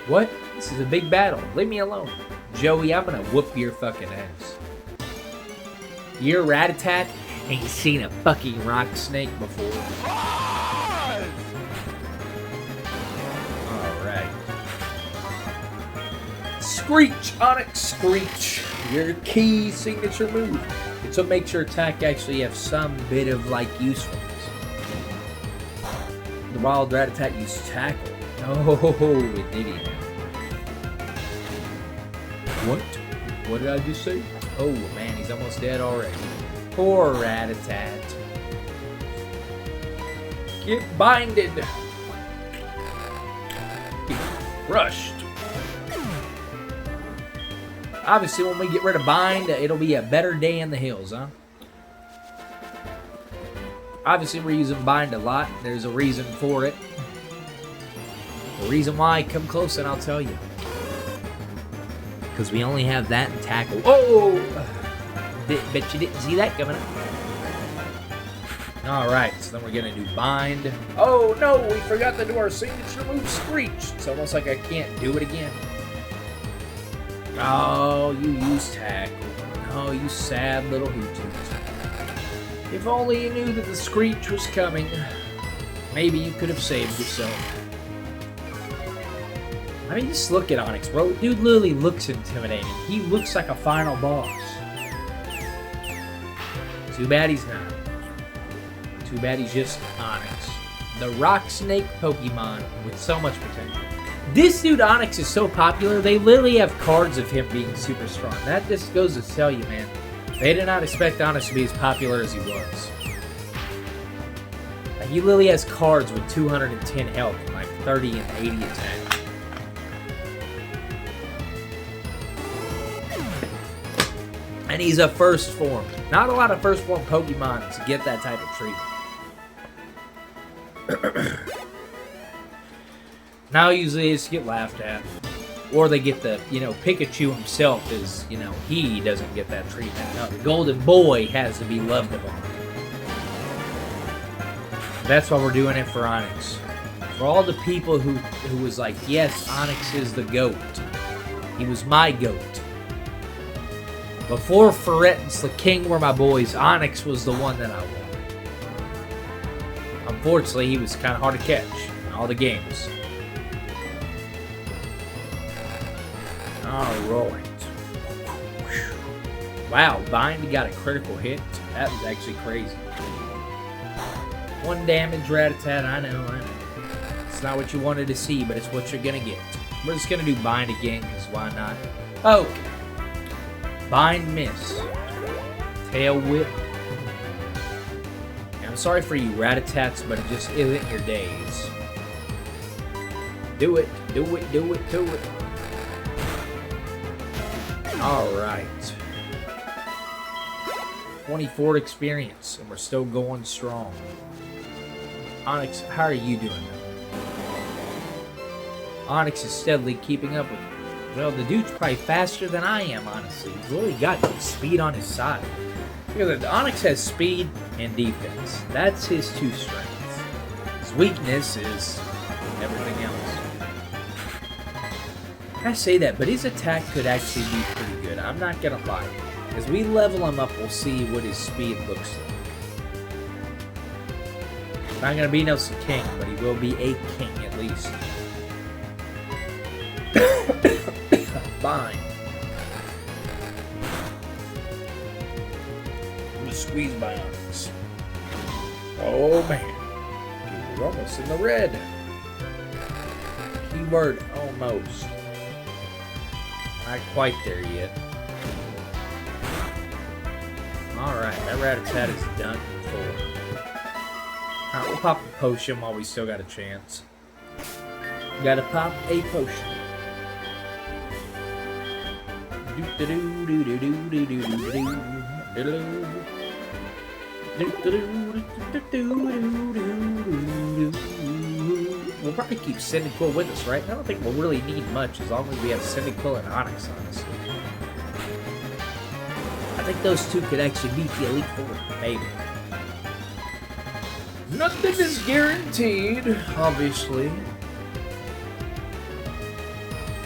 What? This is a big battle. Leave me alone. Joey, I'm gonna whoop your fucking ass. Your Ratatat ain't seen a fucking rock snake before. Alright. Screech, Onix, Screech. Your key signature move. It's what makes your attack actually have some bit of, like, usefulness. The wild Ratatat used tackle. Oh, it did it. What? What did I just say? Oh, man, he's almost dead already. Poor Ratatat. Get binded. Get crushed. Obviously, when we get rid of bind, it'll be a better day in the hills, huh? Obviously, we're using bind a lot. There's a reason for it. The reason why, come close and I'll tell you. Because we only have that and tackle. Oh! Bet you didn't see that coming up. Alright, so then we're going to do bind. Oh no, we forgot to do our signature move, Screech. It's almost like I can't do it again. Oh, you use tackle. Oh, you sad little hootie. If only you knew that the Screech was coming, maybe you could have saved yourself. I mean, just look at Onix, bro. Dude literally looks intimidating. He looks like a final boss. Too bad he's not. Too bad he's just Onix. The rock snake Pokemon with so much potential. This dude Onix is so popular, they literally have cards of him being super strong. That just goes to tell you, man. They did not expect Onix to be as popular as he was. Like, he literally has cards with 210 health and like 30 and 80 attack. And he's a first form. Not a lot of first form Pokemon to get that type of treatment. Now usually they just get laughed at. Or they get the, Pikachu himself is, he doesn't get that treatment. No, the golden boy has to be loved upon. That's why we're doing it for Onix. For all the people who was like, yes, Onix is the GOAT. He was my GOAT. Before Ferret and Slaking were my boys, Onix was the one that I wanted. Unfortunately, he was kind of hard to catch in all the games. Alright. Wow, Bind got a critical hit. That was actually crazy. 1 damage Ratatat, I know. It's not what you wanted to see, but it's what you're gonna get. We're just gonna do Bind again, because why not? Okay. Bind miss. Tail whip. I'm sorry for you Ratatats, but it just isn't your days. Do it. Do it. Do it. Do it. Alright. 24 experience, and we're still going strong. Onix, how are you doing? Onix is steadily keeping up with you. Well, the dude's probably faster than I am, honestly. He's really got speed on his side. Because Onix has speed and defense. That's his 2 strengths. His weakness is everything else. I say that, but his attack could actually be pretty good. I'm not gonna lie. As we level him up, we'll see what his speed looks like. Not gonna be no king, but he will be a king at least. Fine. I'm gonna squeeze my Onix. Oh man. We're almost in the red. Keyword almost. Not quite there yet. Alright, that rat-a-tat is done for. Alright, we'll pop a potion while we still got a chance. Gotta pop a potion. We'll probably keep Cyndaquil with us, right? I don't think we'll really need much as long as we have Cyndaquil and Onix, honestly. I think those two could actually beat the Elite Four, maybe. Nothing is guaranteed, obviously.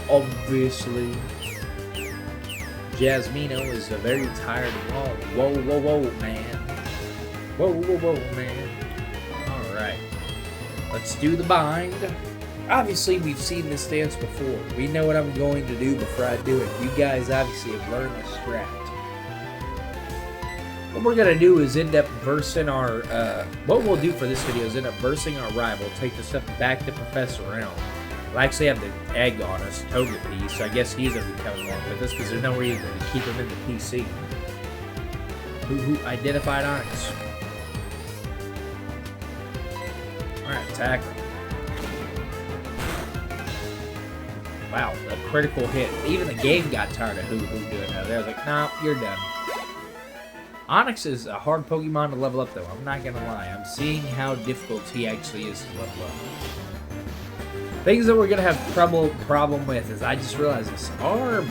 Obviously. Jasmino is a very tired wall. Whoa, whoa, whoa, man. Whoa, whoa, whoa, man. Alright. Let's do the bind. Obviously, we've seen this dance before. We know what I'm going to do before I do it. You guys obviously have learned the strat. What we're going to do is end up versing our... what we'll do for this video is end up versing our rival. Take the stuff back to Professor Realm. We'll actually have the egg on us, Togepi, so I guess he's going to be coming along with us because there's no reason to keep him in the PC. Who identified Onix? Alright, tackle. Wow, a critical hit. Even the game got tired of who doing that. They was like, nah, you're done. Onix is a hard Pokemon to level up, though. I'm not gonna lie. I'm seeing how difficult he actually is to level up. Things that we're gonna have problem with is I just realized this. Our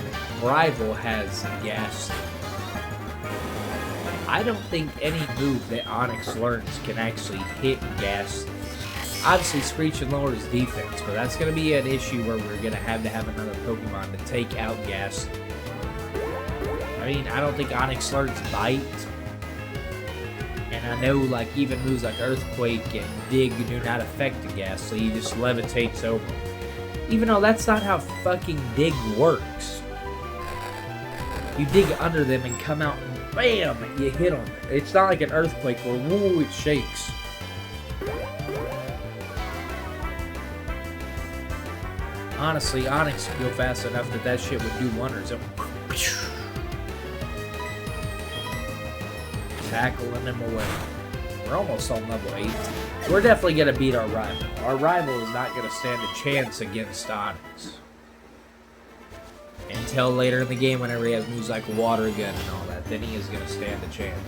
rival has gas. I don't think any move that Onix learns can actually hit gas. Obviously, Screech and lowers defense, but that's going to be an issue where we're going to have another Pokemon to take out Gas. I mean, I don't think Onix learns Bite. And I know, like, even moves like Earthquake and Dig do not affect the Gas, so he just levitates over. Even though that's not how fucking Dig works. You dig under them and come out and bam, you hit them. It's not like an Earthquake where, woo, it shakes. Honestly, Onix could go fast enough that shit would do wonders. Tackling him away. We're almost on level 8. We're definitely going to beat our rival. Our rival is not going to stand a chance against Onix. Until later in the game, whenever he has moves like Water Gun and all that, then he is going to stand a chance.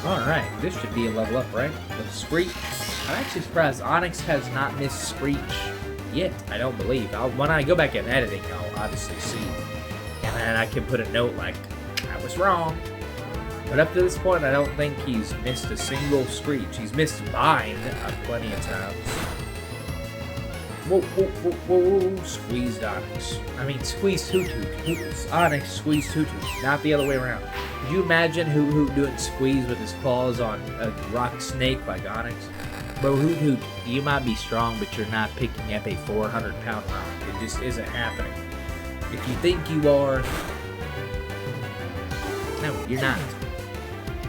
Alright, this should be a level up, right? With Screech. I'm actually surprised Onix has not missed Screech yet, I don't believe. When I go back in editing, I'll obviously see. And then I can put a note like, I was wrong. But up to this point, I don't think he's missed a single Screech. He's missed Bind plenty of times. Whoa, whoa, whoa, whoa, squeezed Onix. I mean, squeezed Hoothoot. Onix squeezed Hoothoot, not the other way around. Could you imagine Hoothoot doing squeeze with his claws on a rock snake like Onix? Bro, Hoothoot, you might be strong, but you're not picking up a 400-pound rock. It just isn't happening. If you think you are, no, you're not.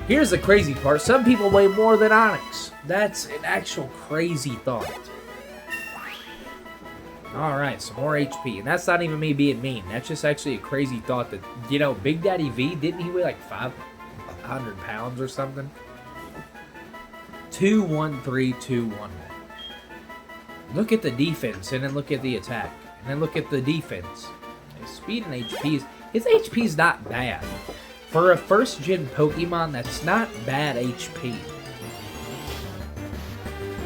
Here's the crazy part. Some people weigh more than Onix. That's an actual crazy thought. Alright, some more HP. And that's not even me being mean. That's just actually a crazy thought that, you know, Big Daddy V, didn't he weigh like 500 pounds or something? 2-1-3-2-1-1. Look at the defense, and then look at the attack. And then look at the defense. His speed and HP his HP is not bad. For a first-gen Pokemon, that's not bad HP.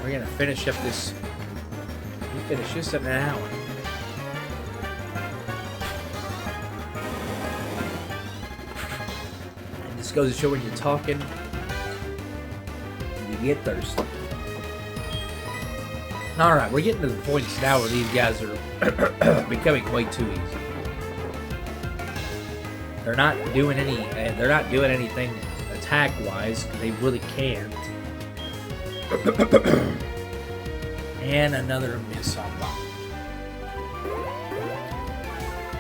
We're going to finish up this... We finish this in an hour. And this goes to show when you're talking, you get thirsty. Alright, we're getting to the points now where these guys are becoming way too easy. They're not doing anything attack-wise, because they really can't. And another miss on Bob.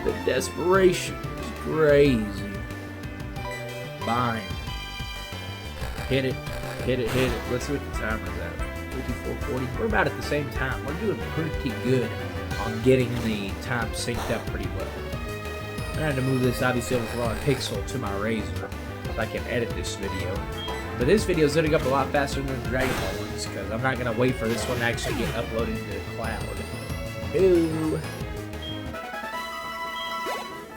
The desperation is crazy. Bind. Hit it. Hit it. Hit it. Let's see what the timer's at. 54:40. We're about at the same time. We're doing pretty good on getting the time synced up pretty well. I had to move this obviously over a lot of pixel to my razor so I can edit this video. But this video is loading up a lot faster than the Dragon Ball ones because I'm not going to wait for this one to actually get uploaded to the cloud. Ooh.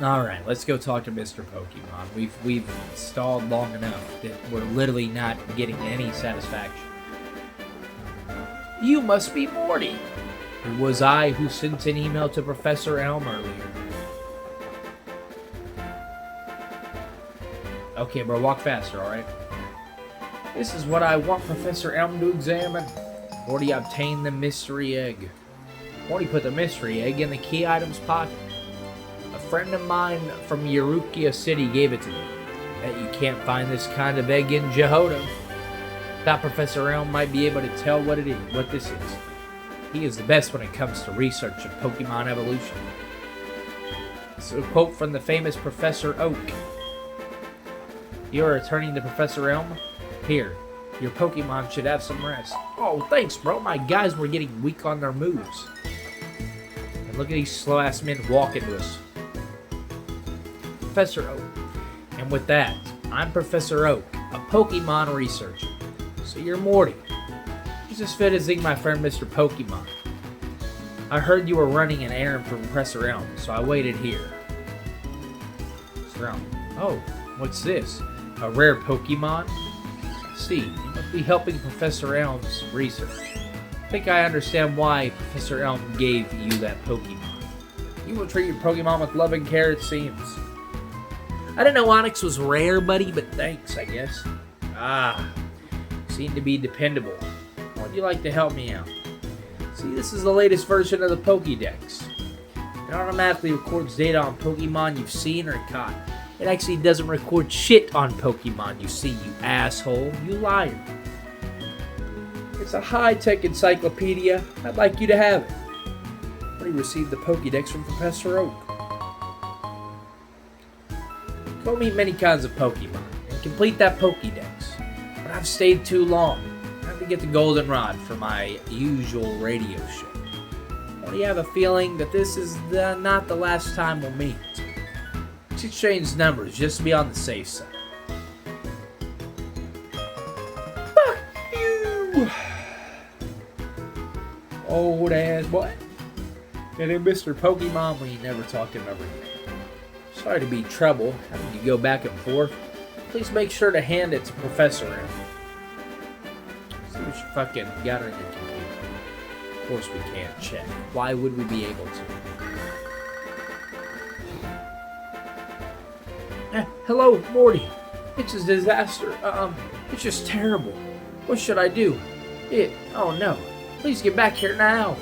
Alright, let's go talk to Mr. Pokemon. We've stalled long enough that we're literally not getting any satisfaction. You must be Morty. It was I who sent an email to Professor Elm earlier. Okay, bro, walk faster, alright? This is what I want Professor Elm to examine. Morty obtained the mystery egg. Morty put the mystery egg in the key item's pocket. A friend of mine from Urukia City gave it to me. Bet you can't find this kind of egg in Johto. Thought Professor Elm might be able to tell what this is. He is the best when it comes to research of Pokemon evolution. So, a quote from the famous Professor Oak. You're returning to Professor Elm? Here, your Pokemon should have some rest. Oh, thanks, bro. My guys were getting weak on their moves. And look at these slow-ass men walking to us. Professor Oak. And with that, I'm Professor Oak, a Pokemon researcher. So you're Morty. You're just visiting my friend Mr. Pokemon. I heard you were running an errand for Professor Elm, so I waited here. Mr. Elm. Oh, what's this? A rare Pokemon? See, you must be helping Professor Elm's research. I think I understand why Professor Elm gave you that Pokemon. You will treat your Pokemon with love and care, it seems. I didn't know Onix was rare, buddy, but thanks, I guess. Ah, seem to be dependable. Why would you like to help me out? See, this is the latest version of the Pokédex. It automatically records data on Pokemon you've seen or caught. It actually doesn't record shit on Pokemon you see, you asshole, you liar. It's a high-tech encyclopedia. I'd like you to have it. We received the Pokédex from Professor Oak. Go meet many kinds of Pokemon and complete that Pokédex. But I've stayed too long. I have to get the goldenrod for my usual radio show. Or do you have a feeling that this is not the last time we'll meet? Let's exchange numbers just to be on the safe side. Fuck you! Old ass boy. And then Mr. Pokemon, we never talked to him ever again. Sorry to be trouble having to go back and forth. Please make sure to hand it to Professor M. See what you fucking got on your computer. Of course we can't check. Why would we be able to? Hello, Morty. It's a disaster. It's just terrible. What should I do? Oh no. Please get back here now.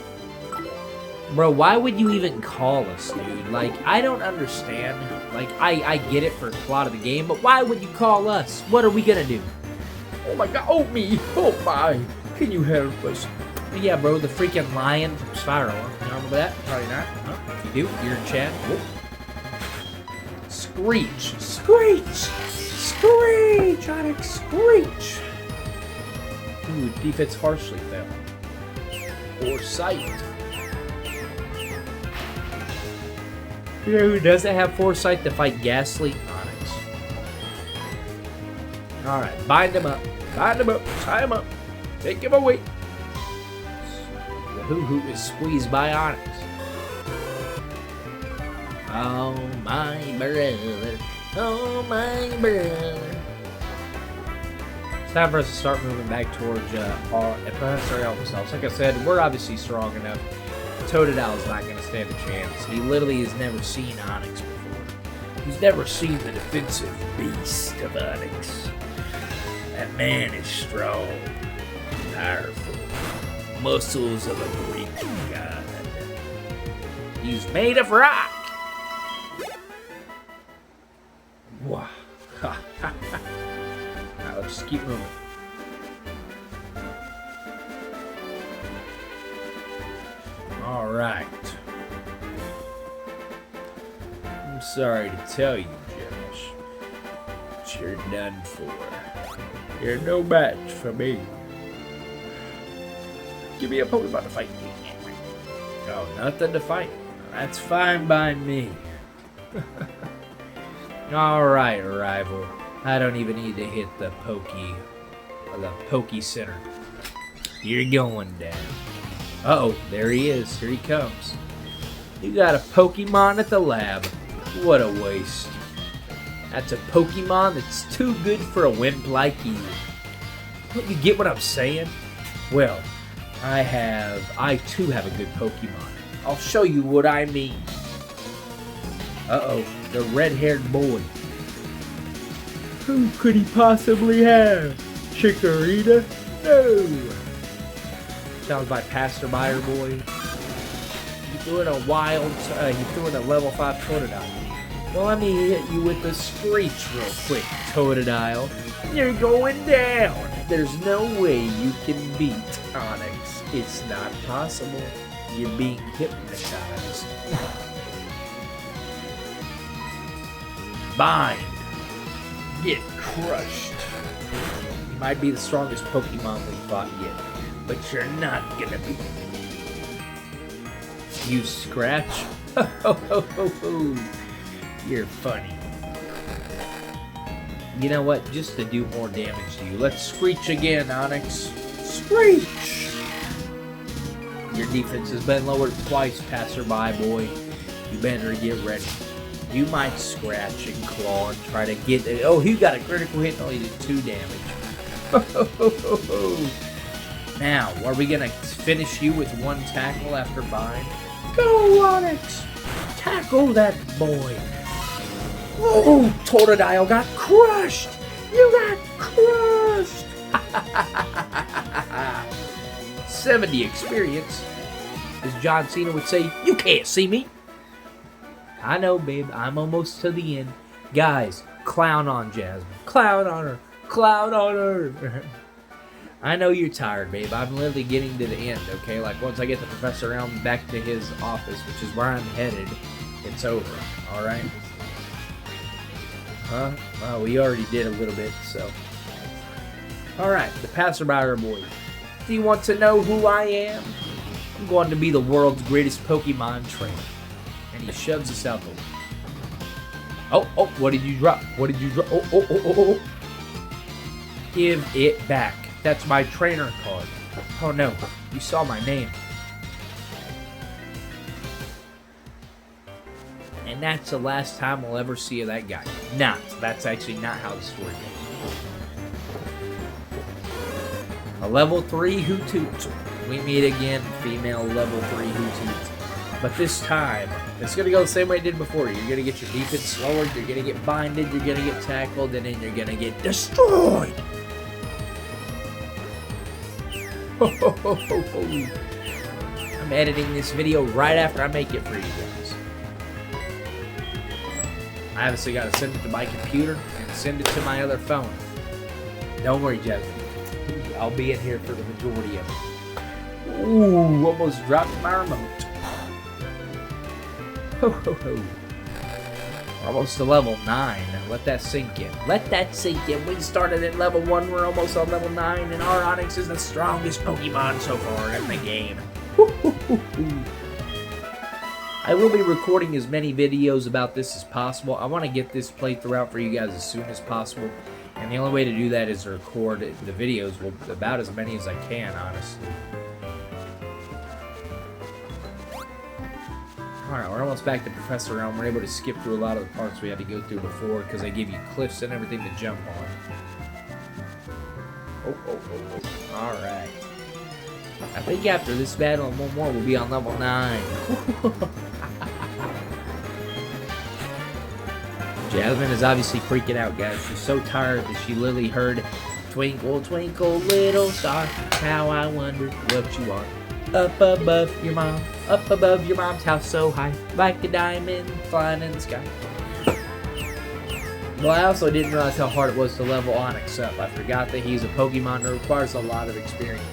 Bro, why would you even call us, dude? Like, I don't understand. Like, I get it for the plot of the game, but why would you call us? What are we gonna do? Oh my god, oh me! Oh my! Can you help us? Yeah, bro, the freaking lion from Spiral. You remember that? Probably not. Huh? If you do, you're in chat. Whoop. Screech! Screech! Screech! Onix, screech! Ooh, defense harshly fell. Or sight. You know who doesn't have foresight to fight Ghastly? Onix. Alright, bind him up. Bind him up. Tie him up. Take him away. The hoo-hoo is squeezed by Onix. Oh, my brother. Oh, my brother. It's time for us to start moving back towards Professor Elm's house. Like I said, we're obviously strong enough. Totodile is not going to stand a chance. He literally has never seen Onix before. He's never seen the defensive beast of Onix. That man is strong, powerful, muscles of a Greek god. He's made of rock. Alright, let's just keep moving. Alright. I'm sorry to tell you, Josh, but you're done for. You're no match for me. Give me a Pokemon to fight. Oh, nothing to fight. That's fine by me. Alright, rival. I don't even need to hit the Pokey Center. You're going down. Uh-oh, there he is. Here he comes. You got a Pokemon at the lab. What a waste. That's a Pokemon that's too good for a wimp like you. Don't you get what I'm saying? Well, I too have a good Pokemon. I'll show you what I mean. Uh-oh, the red-haired boy. Who could he possibly have? Chikorita? No. Sounds like Passerby boy. You threw in a level 5 Totodile. Well, let me hit you with the Screech real quick, Totodile. You're going down. There's no way you can beat Onix. It's not possible. You're being hypnotized. Bind. Get crushed. You might be the strongest Pokemon we've fought yet, but you're not gonna be. You Scratch? You're funny. You know what? Just to do more damage to you, let's Screech again, Onix. Screech! Your defense has been lowered twice, Passerby boy. You better get ready. You might scratch and claw and try to get it. Oh, he got a critical hit and only did 2 damage. Now, are we gonna finish you with 1 tackle after bind? Go, Onix! Tackle that boy! Oh, Totodile got crushed! You got crushed! 70 experience. As John Cena would say, you can't see me! I know, babe. I'm almost to the end. Guys, clown on Jasmine. Clown on her. Clown on her. I know you're tired, babe. I'm literally getting to the end, okay? Like, once I get the professor around back to his office, which is where I'm headed, it's over, alright? Huh? Well, we already did a little bit, so. Alright, the Passerby boy. Do you want to know who I am? I'm going to be the world's greatest Pokemon trainer. And he shoves us out the way. Oh, what did you drop? What did you drop? Oh. Give it back. That's my trainer card. Oh no, you saw my name. And that's the last time we'll ever see of that guy. That's actually not how the story goes. A level 3 Hoothoot. We meet again, female level 3 Hoothoot. But this time, it's going to go the same way it did before. You're going to get your defense lowered, you're going to get binded, you're going to get tackled, and then you're going to get destroyed! I'm editing this video right after I make it for you guys. I obviously got to send it to my computer and send it to my other phone. Don't worry, Jasmine. I'll be in here for the majority of it. Ooh, almost dropped my remote. Almost to level 9. Let that sink in. Let that sink in. We started at level 1. We're almost on level 9. And our Onix is the strongest Pokemon so far in the game. I will be recording as many videos about this as possible. I want to get this playthrough out for you guys as soon as possible. And the only way to do that is to record the videos, about as many as I can, honestly. Alright, we're almost back to Professor Realm. We're able to skip through a lot of the parts we had to go through before because they give you cliffs and everything to jump on. Alright. I think after this battle and one more, we'll be on level 9. Jasmine is obviously freaking out, guys. She's so tired that she literally heard, "Twinkle, twinkle, little star, how I wonder what you are. Up above your mom, up above your mom's house so high, like a diamond flying in the sky." Well, I also didn't realize how hard it was to level Onix up. I forgot that he's a Pokemon that requires a lot of experience.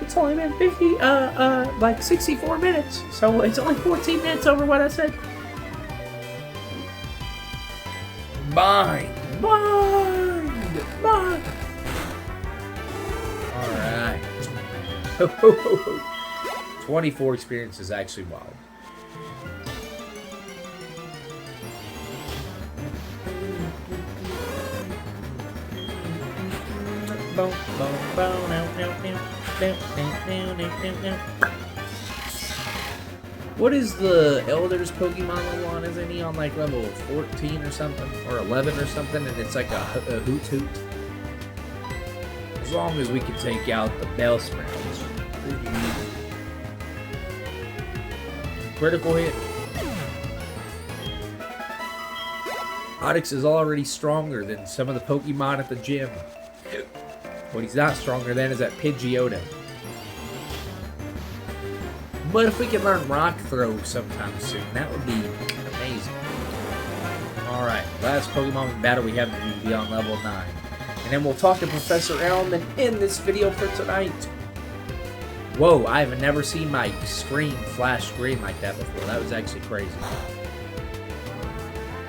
It's only been like 64 minutes. So it's only 14 minutes over what I said. Bind. Alright. 24 experience is actually wild. What is the Elder's Pokemon level on? Isn't he on like level 14 or something? Or 11 or something? And it's like a hoot. As long as we can take out the Bellsprout. Critical hit. Onix is already stronger than some of the Pokemon at the gym. What he's not stronger than is that Pidgeotto. But if we can learn Rock Throw sometime soon, that would be amazing. Alright, last Pokemon battle we have to be on level 9. And then we'll talk to Professor Elm and end this video for tonight. Whoa, I have never seen my screen flash green like that before. That was actually crazy.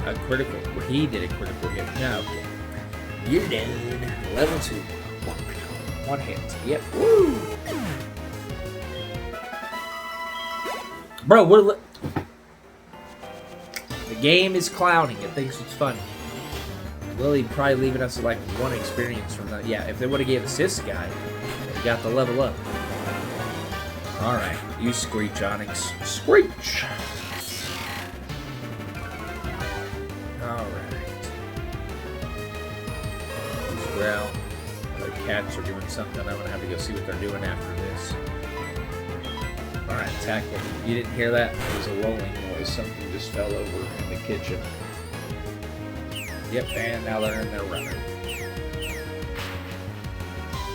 A critical. He did a critical hit. No. You're done. Level 2. One hit. Yep. Woo! Bro, the game is clowning. It thinks it's funny. Lily probably leaving us like one experience from that. Yeah, if they would have gave us this guy, we got the level up. Alright, you screech, Onix. Screech! Alright. Growl. The cats are doing something. I'm gonna have to go see what they're doing after this. Alright, tackle. You didn't hear that? It was a rolling noise. Something just fell over in the kitchen. Yep, and now they're in there running.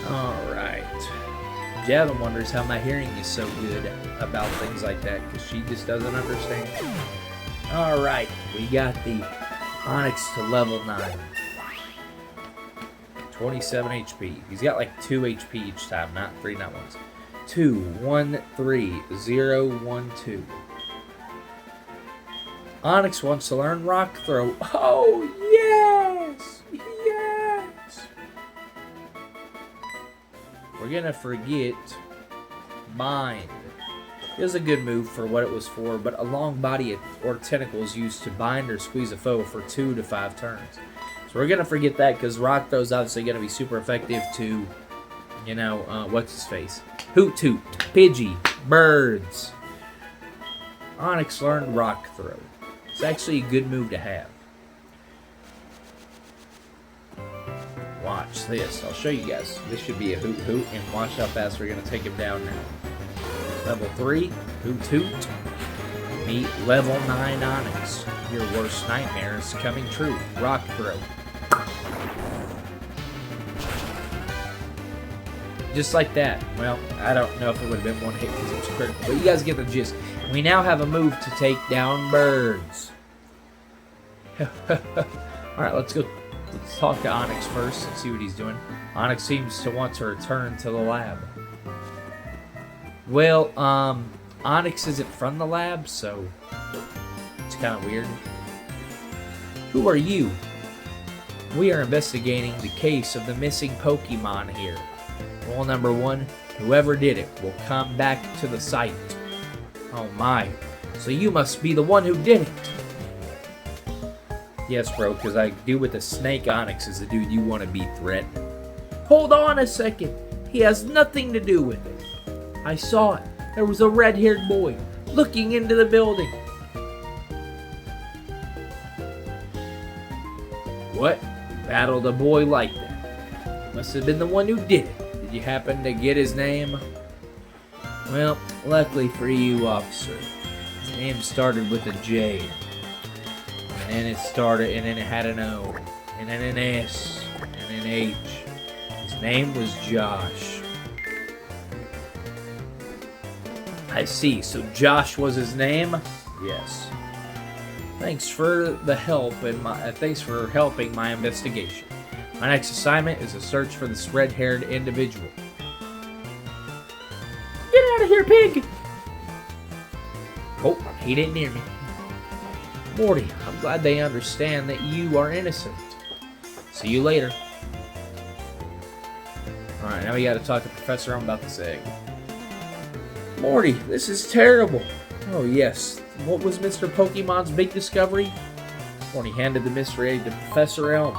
Alright. Javin wonders how my hearing is so good about things like that, because she just doesn't understand. Alright, we got the Onix to level 9. 27 HP. He's got like 2 HP each time, not 3, not once. 2, 1, 3, 0, 1, 2. Onix wants to learn Rock Throw. Oh, yes! Yes! We're gonna forget Bind. It was a good move for what it was for, but a long body or tentacle is used to bind or squeeze a foe for 2 to 5 turns. So we're gonna forget that, because Rock Throw is obviously gonna be super effective to, you know, what's his face? Hoot Toot, Pidgey, Birds. Onix learned Rock Throw. It's actually a good move to have. Watch this. I'll show you guys. This should be a Hoot Hoot, and watch how fast we're going to take him down now. Level 3, Hoot Hoot. Meet level 9 Onix. Your worst nightmare is coming true. Rock Throw. Just like that. Well, I don't know if it would have been one hit because it was critical, but you guys get the gist. We now have a move to take down Birds. Alright, let's go. Let's talk to Onix first and see what he's doing. Onix seems to want to return to the lab. Well, Onix isn't from the lab, so it's kind of weird. Who are you? We are investigating the case of the missing Pokemon here. Rule number 1, whoever did it will come back to the site. Oh my, so you must be the one who did it. Yes, bro, because I do with the snake Onix is the dude you want to be threatened. Hold on a second, he has nothing to do with it. I saw it, there was a red-haired boy looking into the building. What? Battled a boy like that? Must have been the one who did it. Did you happen to get his name? Well, luckily for you, officer, his name started with a J. And then it started, and then it had an O, and then an S, and an H. His name was Josh. I see. So Josh was his name? Yes. Thanks for the help and thanks for helping my investigation. My next assignment is a search for this red-haired individual. Get out of here, pig! Oh, he didn't hear me. Morty, I'm glad they understand that you are innocent. See you later. Alright, now we gotta talk to Professor Elm about this egg. Morty, this is terrible. Oh yes, what was Mr. Pokemon's big discovery? Morty handed the mystery egg to Professor Elm.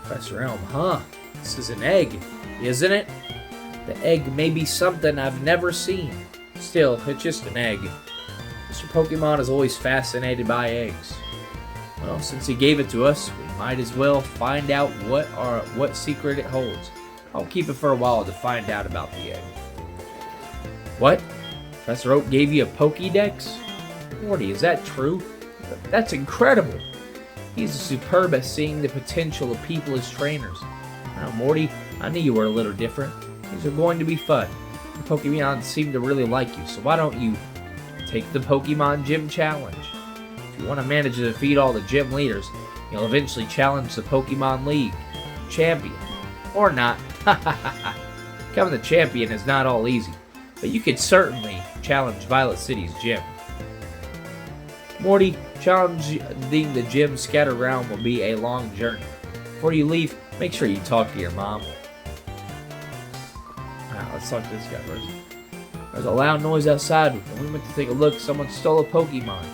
Professor Elm, huh? This is an egg, isn't it? The egg may be something I've never seen. Still, it's just an egg. Mr. Pokemon is always fascinated by eggs. Well, since he gave it to us, we might as well find out what secret it holds. I'll keep it for a while to find out about the egg. What? Professor Oak gave you a Pokédex? Morty, is that true? That's incredible. He's superb at seeing the potential of people as trainers. Now, Morty, I knew you were a little different. These are going to be fun. The Pokemon seem to really like you, so why don't you take the Pokemon Gym Challenge? If you want to manage to defeat all the gym leaders, you'll eventually challenge the Pokemon League champion. Or not. Becoming the champion is not all easy, but you could certainly challenge Violet City's gym. Morty, challenging the gym scattered around will be a long journey. Before you leave, make sure you talk to your mom. Let's talk to this guy first. There's a loud noise outside. When we went to take a look, someone stole a Pokemon.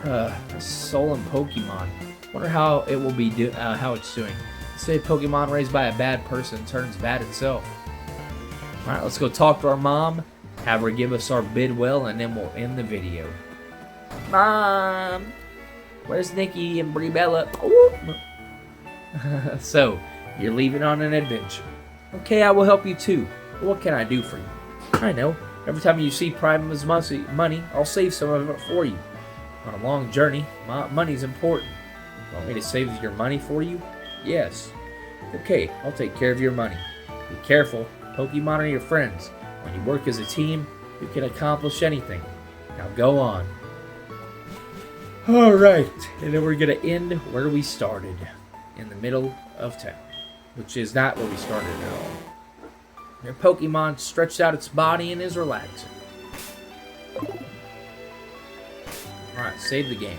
A stolen Pokemon. Wonder how it will be how it's doing. Say Pokemon raised by a bad person turns bad itself. Alright, let's go talk to our mom, have her give us our bid well, and then we'll end the video. Mom! Where's Nikki and Brie Bella? So, you're leaving on an adventure. Okay, I will help you too. What can I do for you? I know. Every time you see Prime's money, I'll save some of it for you. On a long journey, money's important. Want me to save your money for you? Yes. Okay, I'll take care of your money. Be careful. Pokemon are your friends. When you work as a team, you can accomplish anything. Now go on. Alright, and then we're going to end where we started. In the middle of town. Which is not where we started at all. Your Pokemon stretched out its body and is relaxing. Alright, save the game.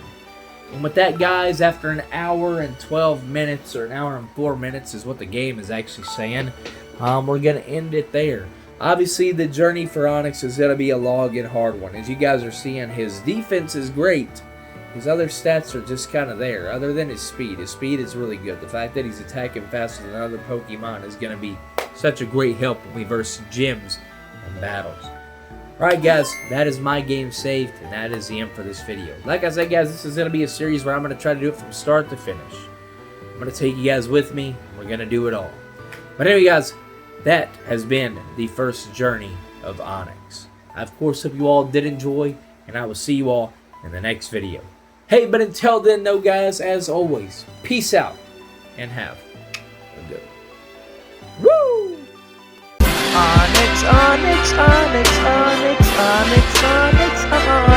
And with that, guys, after an hour and 12 minutes, or an hour and 4 minutes is what the game is actually saying, we're going to end it there. Obviously, the journey for Onix is going to be a long and hard one. As you guys are seeing, his defense is great. His other stats are just kind of there, other than his speed. His speed is really good. The fact that he's attacking faster than other Pokemon is going to be such a great help when we verse gyms and battles. Alright guys, that is my game saved, and that is the end for this video. Like I said guys, this is going to be a series where I'm going to try to do it from start to finish. I'm going to take you guys with me, and we're going to do it all. But anyway guys, that has been the first journey of Onix. I of course hope you all did enjoy, and I will see you all in the next video. Hey, but until then though guys, as always, peace out, and have a good one. Woo! Onix, Onix, Onix, Onix, Onix, Onix, Onix,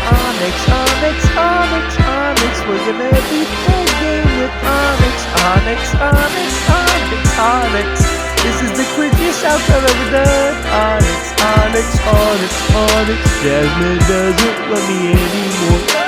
Onix, Onix, Onix, Onix. We're gonna beat the game with Onix, Onix, Onix, Onix, Onix. This is the quickest I've ever done. Onix, Onix, Onix, Onix. Jasmine doesn't love me anymore.